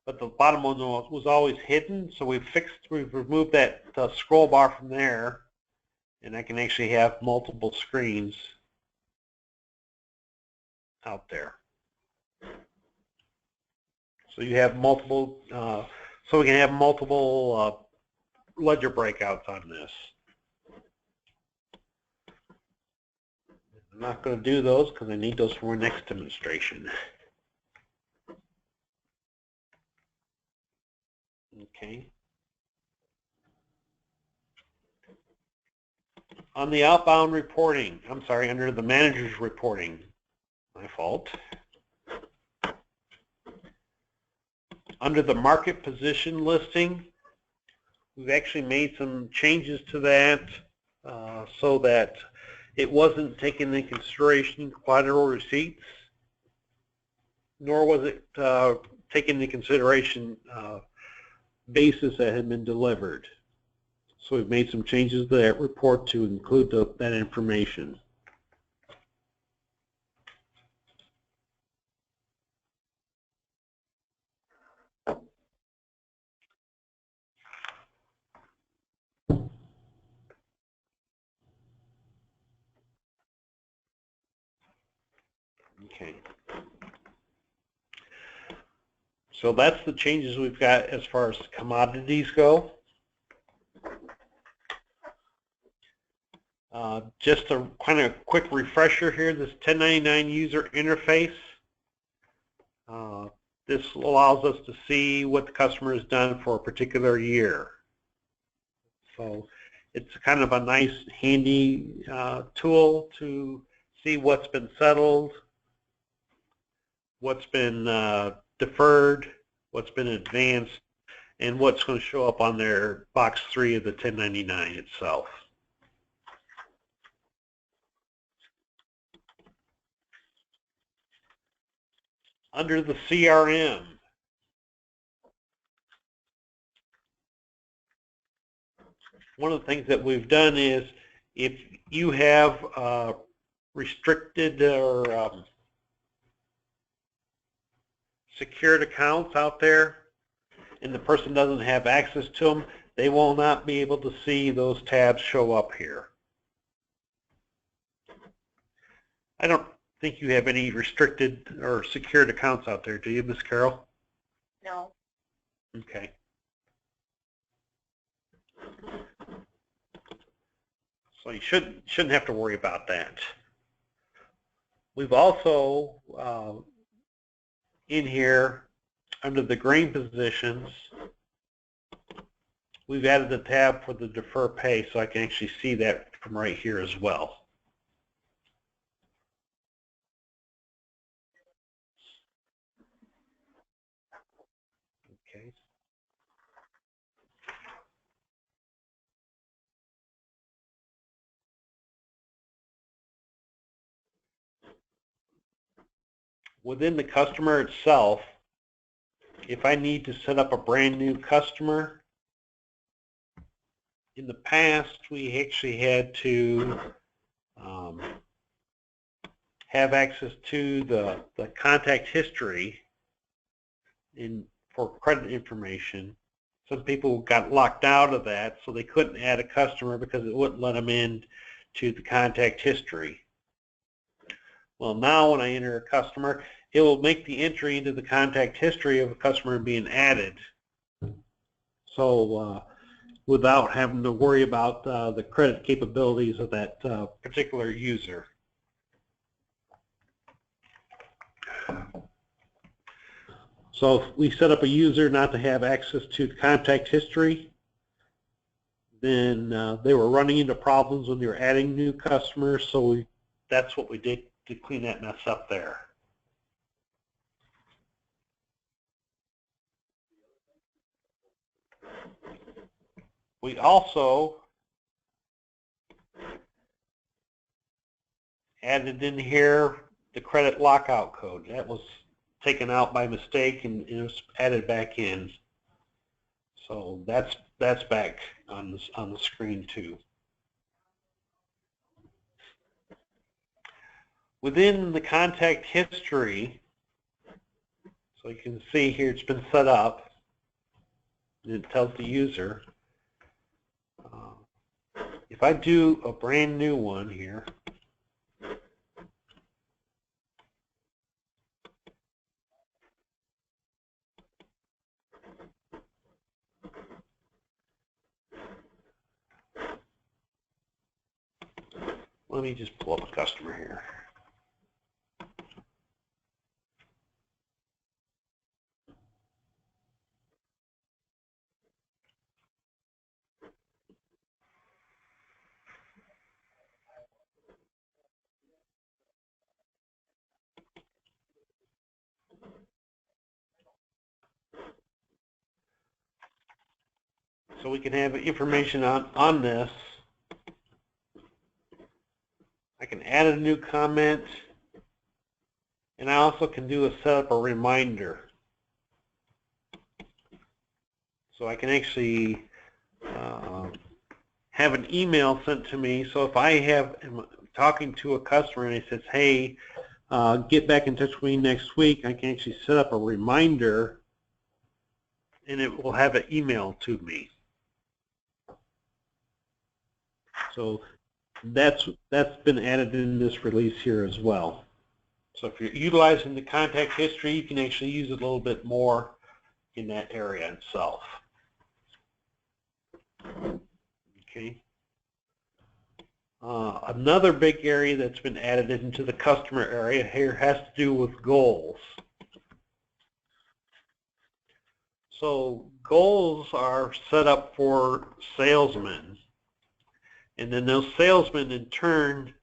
but the bottom one was always hidden. So we've removed that scroll bar from there, and I can actually have multiple screens out there. So you have multiple. So we can have multiple ledger breakouts on this. I'm not going to do those because I need those for my next demonstration. Okay. On the outbound reporting, I'm sorry, under the manager's reporting, my fault. Under the market position listing, we've actually made some changes to that so that it wasn't taking into consideration collateral receipts, nor was it taking into consideration basis that had been delivered. So we've made some changes to that report to include that information. Okay. So that's the changes we've got as far as commodities go. Just a kind of quick refresher here, this 1099 user interface. This allows us to see what the customer has done for a particular year. So It's kind of a nice, handy tool to see what's been settled, what's been deferred, what's been advanced, and what's going to show up on their box 3 of the 1099 itself. Under the CRM, one of the things that we've done is if you have restricted or secured accounts out there and the person doesn't have access to them, they will not be able to see those tabs show up here. I don't think you have any restricted or secured accounts out there, do you, Ms. Carol? No. Okay. So you shouldn't have to worry about that. We've also in here under the grain positions, we've added the tab for the defer pay, so I can actually see that from right here as well. Okay. Within the customer itself, if I need to set up a brand new customer, in the past we actually had to have access to the contact history for credit information. Some people got locked out of that, so they couldn't add a customer because it wouldn't let them in to the contact history. Well, now when I enter a customer, it will make the entry into the contact history of a customer being added. So without having to worry about the credit capabilities of that particular user. So if we set up a user not to have access to the contact history, then they were running into problems when they were adding new customers, so that's what we did to clean that mess up there. We also added in here the credit lockout code. That was taken out by mistake and it was added back in. So that's back on the screen too. Within the contact history, so you can see here it's been set up. It tells the user. If I do a brand new one here, let me just pull up a customer here. So we can have information on this. I can add a new comment, and I also can set up a reminder. So I can actually have an email sent to me. So if I am talking to a customer and he says, hey, get back in touch with me next week, I can actually set up a reminder and it will have an email to me. So that's been added in this release here as well. So if you're utilizing the contact history, you can actually use it a little bit more in that area itself. Okay. Another big area that's been added into the customer area here has to do with goals. So goals are set up for salesmen. And then those salesmen in turn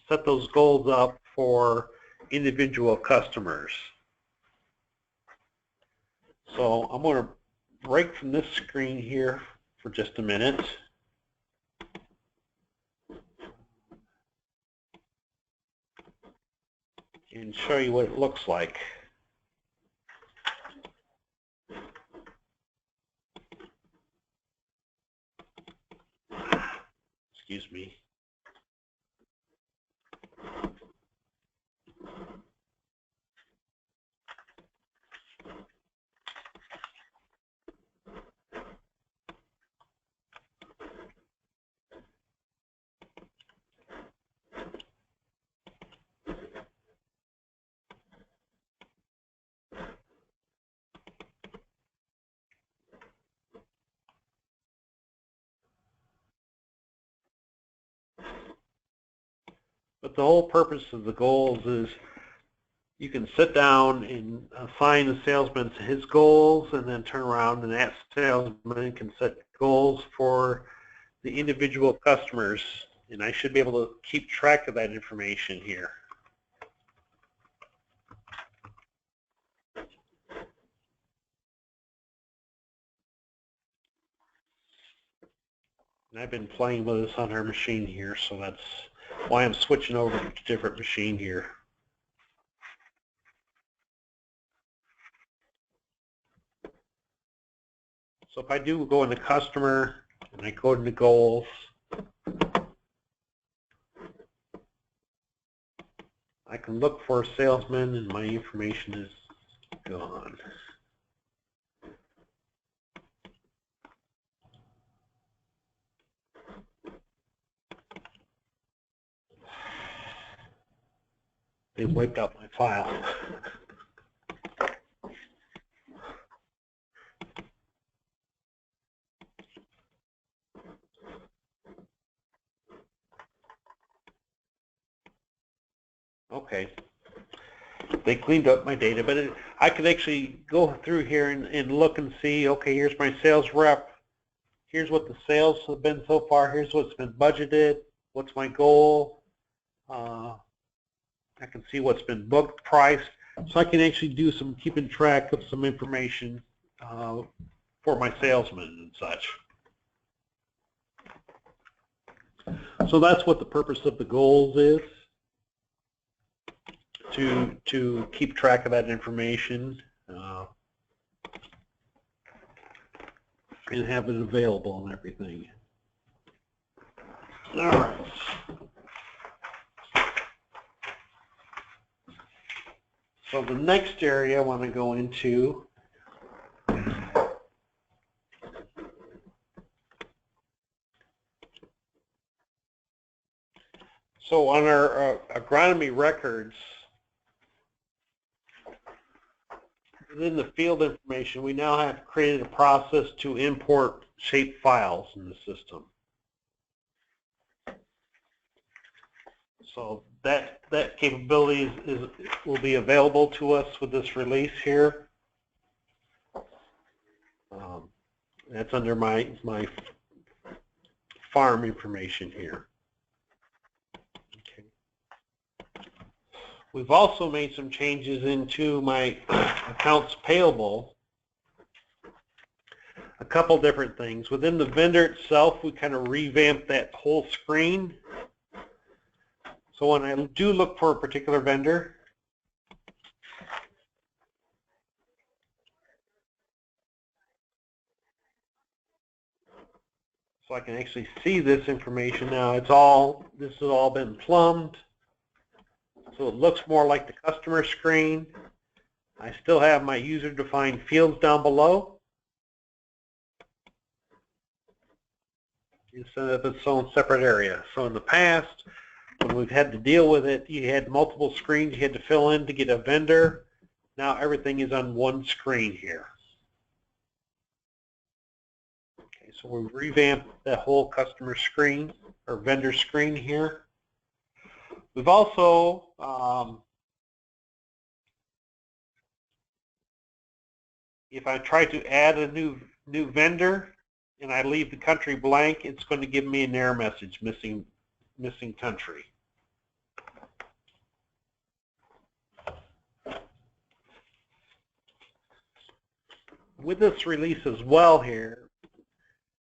set those goals up for individual customers. So I'm going to break from this screen here for just a minute. And show you what it looks like. Excuse me. But the whole purpose of the goals is you can sit down and assign the salesman to his goals and then turn around and that salesman can set goals for the individual customers. And I should be able to keep track of that information here. And I've been playing with this on our machine here, so that's why I'm switching over to a different machine here. So if I do go into customer and I go into goals, I can look for a salesman and my information is gone. They wiped out my file. Okay. They cleaned up my data, but I could actually go through here and look and see, okay, here's my sales rep. Here's what the sales have been so far. Here's what's been budgeted. What's my goal? I can see what's been booked, priced. So I can actually do some keeping track of some information for my salesmen and such. So that's what the purpose of the goals is, to keep track of that information and have it available and everything. All right. So the next area I want to go into so on our agronomy records, within the field information, we now have created a process to import shape files in the system. So that capability will be available to us with this release here. That's under my farm information here. Okay. We've also made some changes into my accounts payable. A couple different things. Within the vendor itself, we kind of revamped that whole screen. So when I do look for a particular vendor, so I can actually see this information now. This has all been plumbed. So it looks more like the customer screen. I still have my user-defined fields down below, instead of its own separate area. So in the past, when we've had to deal with it, you had multiple screens you had to fill in to get a vendor. Now everything is on one screen here. Okay, so we revamped the whole customer screen or vendor screen here. We've also if I try to add a new vendor and I leave the country blank, it's going to give me an error message, missing country. With this release as well here,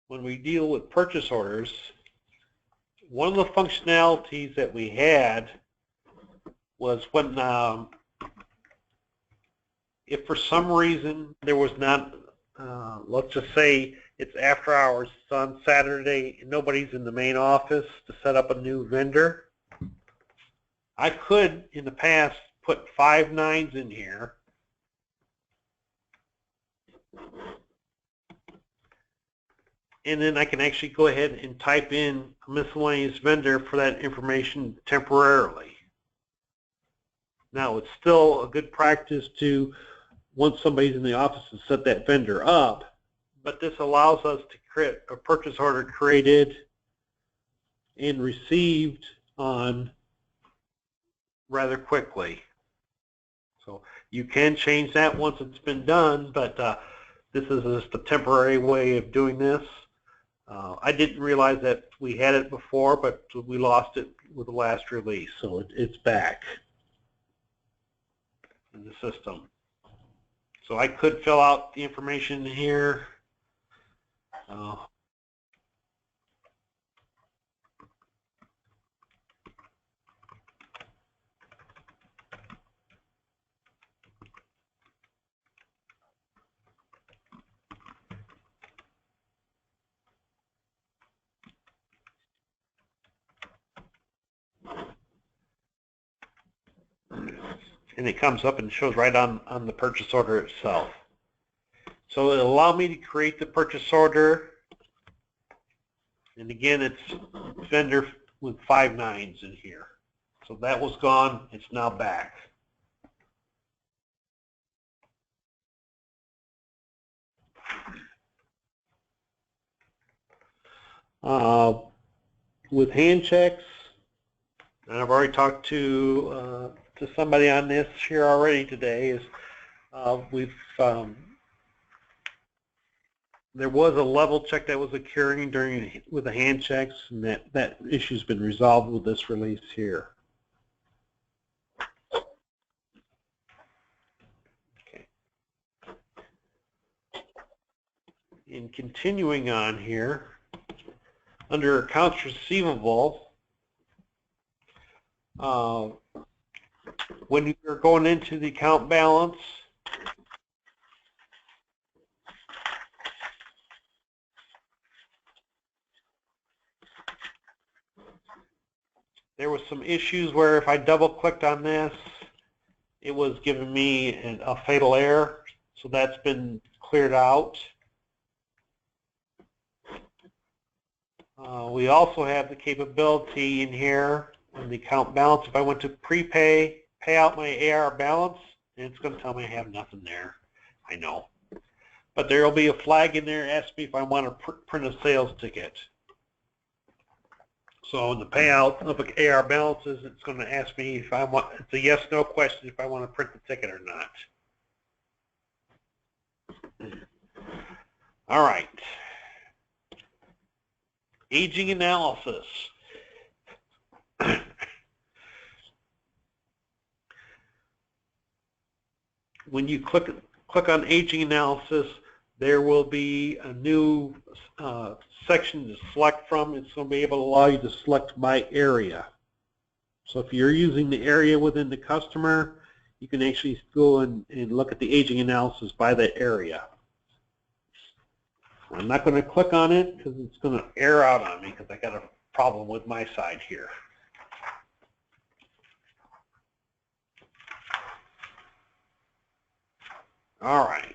when we deal with purchase orders, one of the functionalities that we had was when, if for some reason there was not, let's just say it's after hours, it's on Saturday, and nobody's in the main office to set up a new vendor, I could, in the past, put 5 9s in here. And then I can actually go ahead and type in a miscellaneous vendor for that information temporarily. Now, it's still a good practice to, once somebody's in the office, to set that vendor up, but this allows us to create a purchase order created and received on rather quickly. So you can change that once it's been done, but this is just a temporary way of doing this. I didn't realize that we had it before, but we lost it with the last release, so it's back in the system. So I could fill out the information here. And it comes up and shows right on the purchase order itself. So it'll allow me to create the purchase order. And again, it's vendor with 5 9s in here. So that was gone, it's now back. With hand checks, and I've already talked to somebody on this here already today, is there was a level check that was occurring with the hand checks, and that issue's been resolved with this release here. Okay. In continuing on here, under accounts receivable, when you're going into the account balance, there was some issues where if I double clicked on this, it was giving me a fatal error, so that's been cleared out. We also have the capability in here in the account balance. If I went to prepay, pay out my AR balance, and it's going to tell me I have nothing there. I know. But there will be a flag in there asking me if I want to print a sales ticket. So in the payout of AR balances, it's going to ask me if I want, it's a yes/no question, if I want to print the ticket or not. All right. Aging analysis. When you click on aging analysis, there will be a new section to select from. It's going to be able to allow you to select by area. So if you're using the area within the customer, you can actually go and look at the aging analysis by the area. I'm not going to click on it because it's going to error out on me because I got a problem with my side here. All right.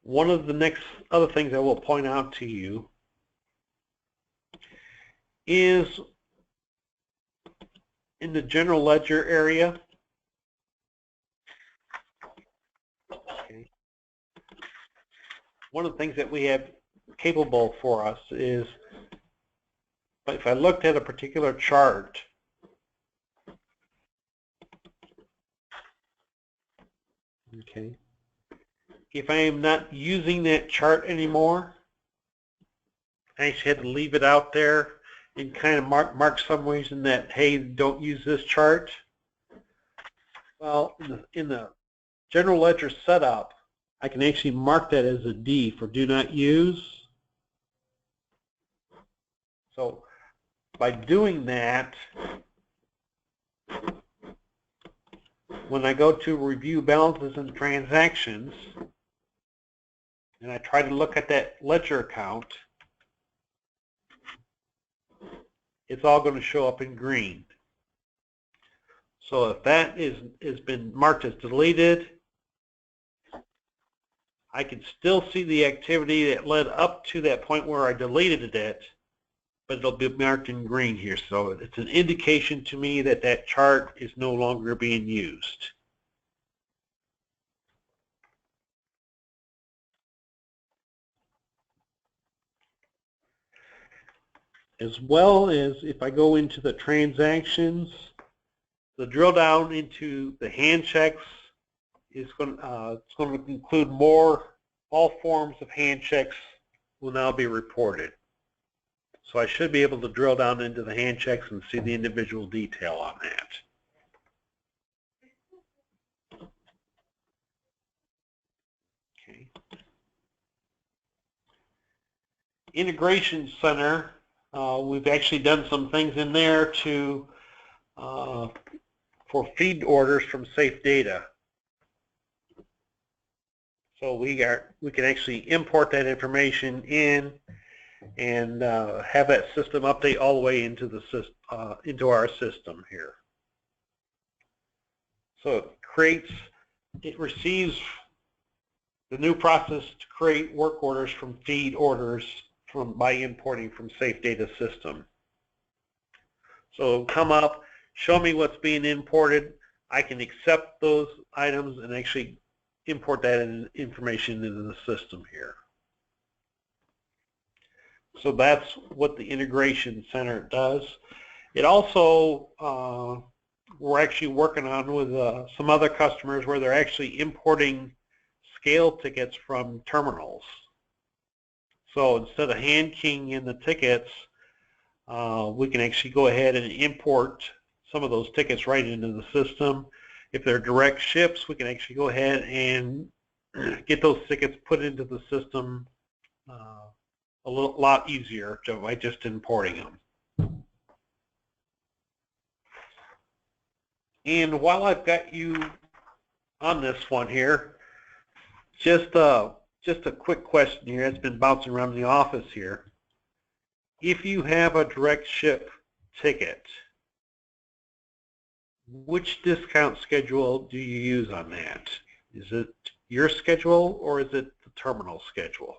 One of the next other things I will point out to you is in the general ledger area. Okay. One of the things that we have capable for us is, if I looked at a particular chart Okay. If I am not using that chart anymore, I actually had to leave it out there and kind of mark some reason that, hey, don't use this chart. Well, in the general ledger setup, I can actually mark that as a D for do not use. So by doing that, when I go to review balances and transactions, and I try to look at that ledger account, it's all going to show up in green. So if that has been marked as deleted, I can still see the activity that led up to that point where I deleted it, but it'll be marked in green here. So it's an indication to me that that chart is no longer being used. As well as if I go into the transactions, the drill down into the hand checks is going to include all forms of hand checks will now be reported. So I should be able to drill down into the hand checks and see the individual detail on that. Okay. Integration Center, we've actually done some things in there to for feed orders from Safe Data. So we can actually import that information in and have that system update all the way into the into our system here. So it receives the new process to create work orders from feed orders by importing from Safe Data system. So it'll come up, show me what's being imported. I can accept those items and actually import that information into the system here. So that's what the Integration Center does. It also, we're actually working on with some other customers where they're actually importing scale tickets from terminals. So instead of hand keying in the tickets, we can actually go ahead and import some of those tickets right into the system. If they're direct ships, we can actually go ahead and get those tickets put into the system a lot easier by just importing them. And while I've got you on this one here, just a quick question here that's been bouncing around the office here. If you have a direct ship ticket, which discount schedule do you use on that? Is it your schedule or is it the terminal schedule?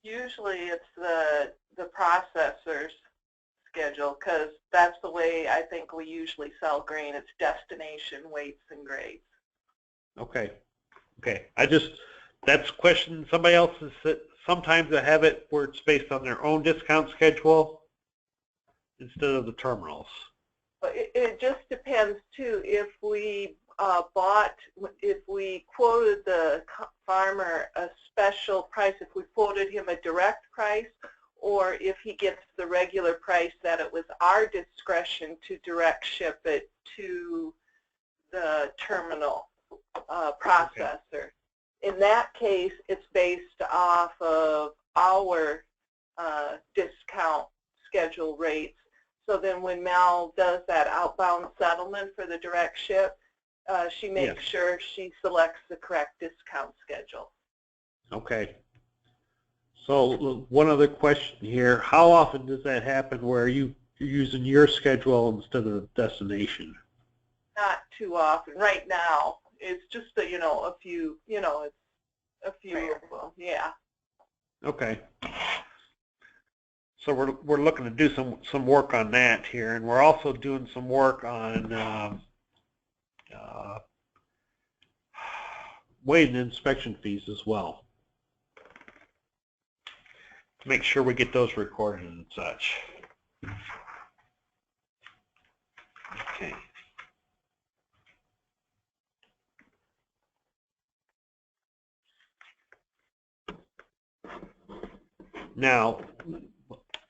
Usually it's the processor's schedule, because that's the way I think we usually sell grain. It's destination, weights, and grades. Okay. Okay. That's a question somebody else has. Sometimes they have it where it's based on their own discount schedule instead of the terminals. But it just depends too. If we if we quoted the farmer a special price, if we quoted him a direct price, or if he gets the regular price, that it was our discretion to direct ship it to the terminal processor. Okay. In that case, it's based off of our discount schedule rates. So then when Mel does that outbound settlement for the direct ship, she makes sure she selects the correct discount schedule. Okay. So one other question here, how often does that happen where you're using your schedule instead of the destination? Not too often. Right now, it's just a few, it's a few of them, yeah. Okay. So we're looking to do some work on that here, and we're also doing some work on weight and inspection fees as well. Make sure we get those recorded and such. Okay. Now,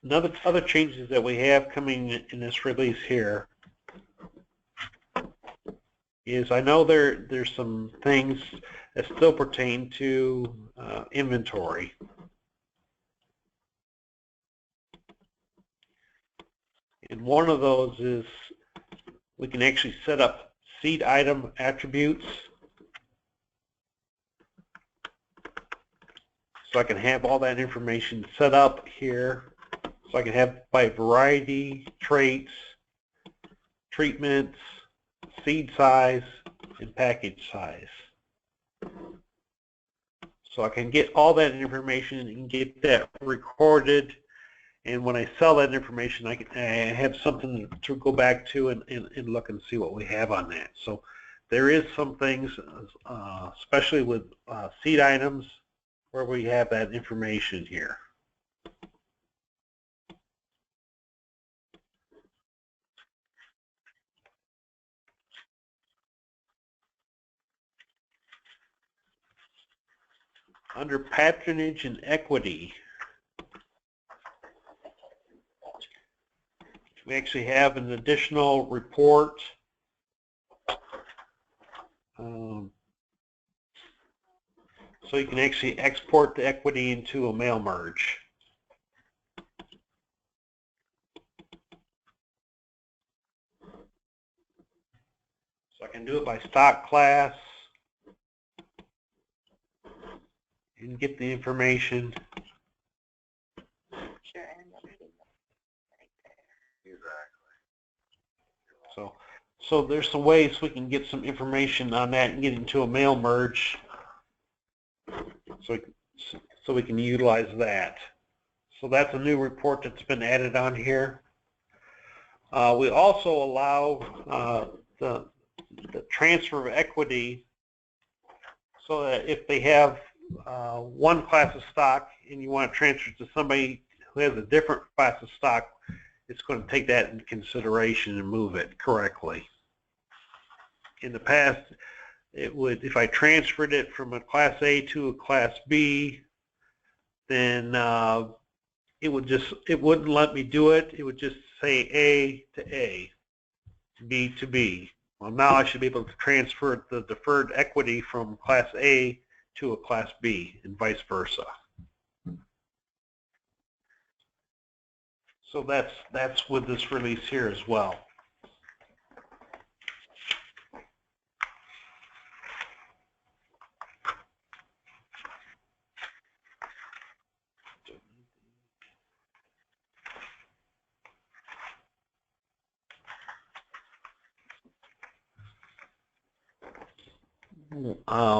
other changes that we have coming in this release here is I know there's some things that still pertain to inventory. And one of those is we can actually set up seed item attributes. So I can have all that information set up here. So I can have by variety, traits, treatments, seed size, and package size. So I can get all that information and get that recorded. And when I sell that information, I have something to go back to and look and see what we have on that. So there is some things, especially with seed items, where we have that information here. Under patronage and equity, we actually have an additional report. So you can actually export the equity into a mail merge. So I can do it by stock class and get the information. So there's some ways we can get some information on that and get into a mail merge. So we can utilize that. So that's a new report that's been added on here. We also allow the transfer of equity so that if they have one class of stock and you want to transfer it to somebody who has a different class of stock, it's going to take that into consideration and move it correctly. In the past, it would, if I transferred it from a class A to a class B, then it wouldn't let me do it. It would just say A to A, B to B. Well, now I should be able to transfer the deferred equity from class A to a class B and vice versa. So that's with this release here as well.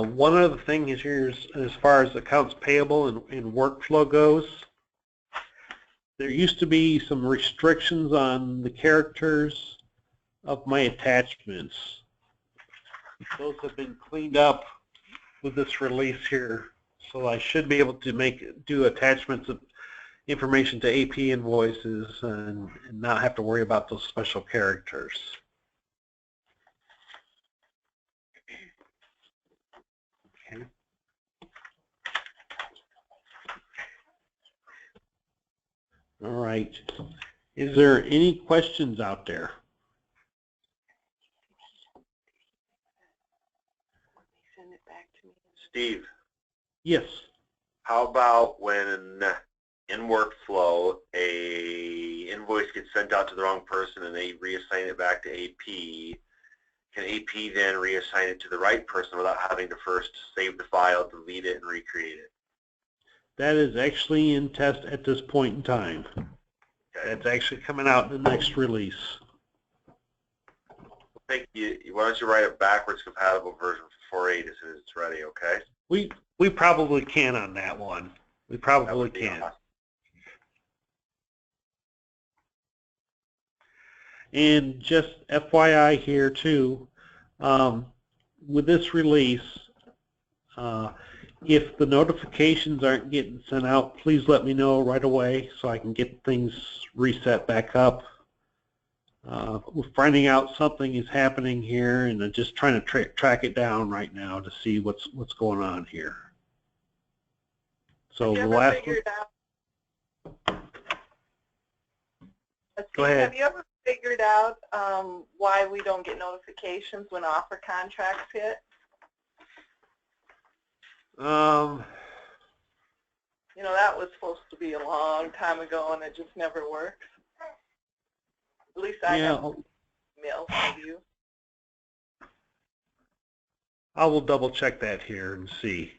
One other thing is here is, as far as accounts payable and workflow goes, there used to be some restrictions on the characters of my attachments. Those have been cleaned up with this release here, so I should be able to do attachments of information to AP invoices and not have to worry about those special characters. Okay. All right. Is there any questions out there? Steve? Yes. How about when in workflow a invoice gets sent out to the wrong person and they reassign it back to AP? Can AP then reassign it to the right person without having to first save the file, delete it, and recreate it? That is actually in test at this point in time. Okay. That's actually coming out in the next release. Why don't you write a backwards compatible version for 4.8 as soon as it's ready, okay? We probably can on that one. We probably can. Awesome. And just FYI here too, with this release, if the notifications aren't getting sent out, please let me know right away so I can get things reset back up. We're finding out something is happening here, and I'm just trying to track it down right now to see what's going on here. So the last one. Go ahead. Have you ever figured out why we don't get notifications when offer contracts hit? You know, that was supposed to be a long time ago, and it just never works. At least I have emails from you. I will double check that here and see.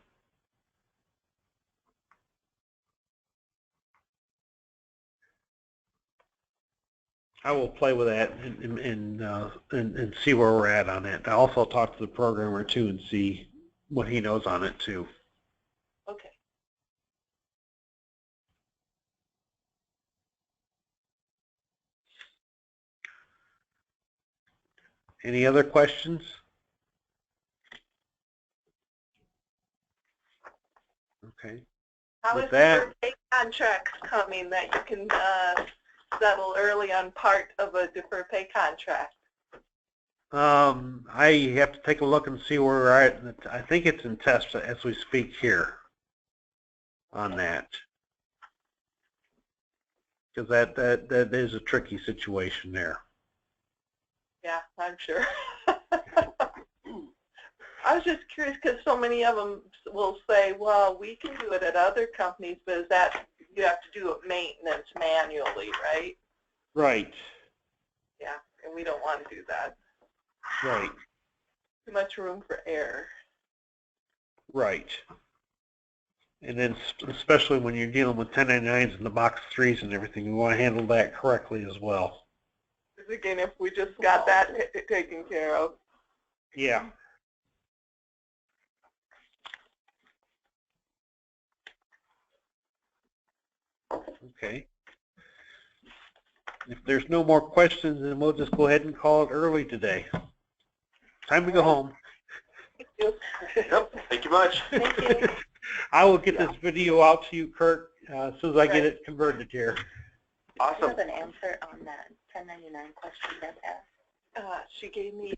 I will play with that and see where we're at on it. I also talk to the programmer too and see what he knows on it too. Okay. Any other questions? Okay. How With is that- deferred pay contracts coming that you can settle early on part of a deferred pay contract? I have to take a look and see where we're at. I think it's in test as we speak here on that. Because that is a tricky situation there. Yeah, I'm sure. I was just curious because so many of them will say, well, we can do it at other companies, but is that you have to do it maintenance manually, right? Right. Yeah, and we don't want to do that. Right. Too much room for error. Right. And then especially when you're dealing with 1099s and the box 3s and everything, you want to handle that correctly as well. Because again, if we just got that taken care of. Yeah. Okay. If there's no more questions, then we'll just go ahead and call it early today. Time to go home. Thank you. Yep, thank you much. Thank you. I will get this video out to you, Kurt, as soon as I get it converted here. Do you Awesome. have an answer on that 1099 question Deb asked? She gave me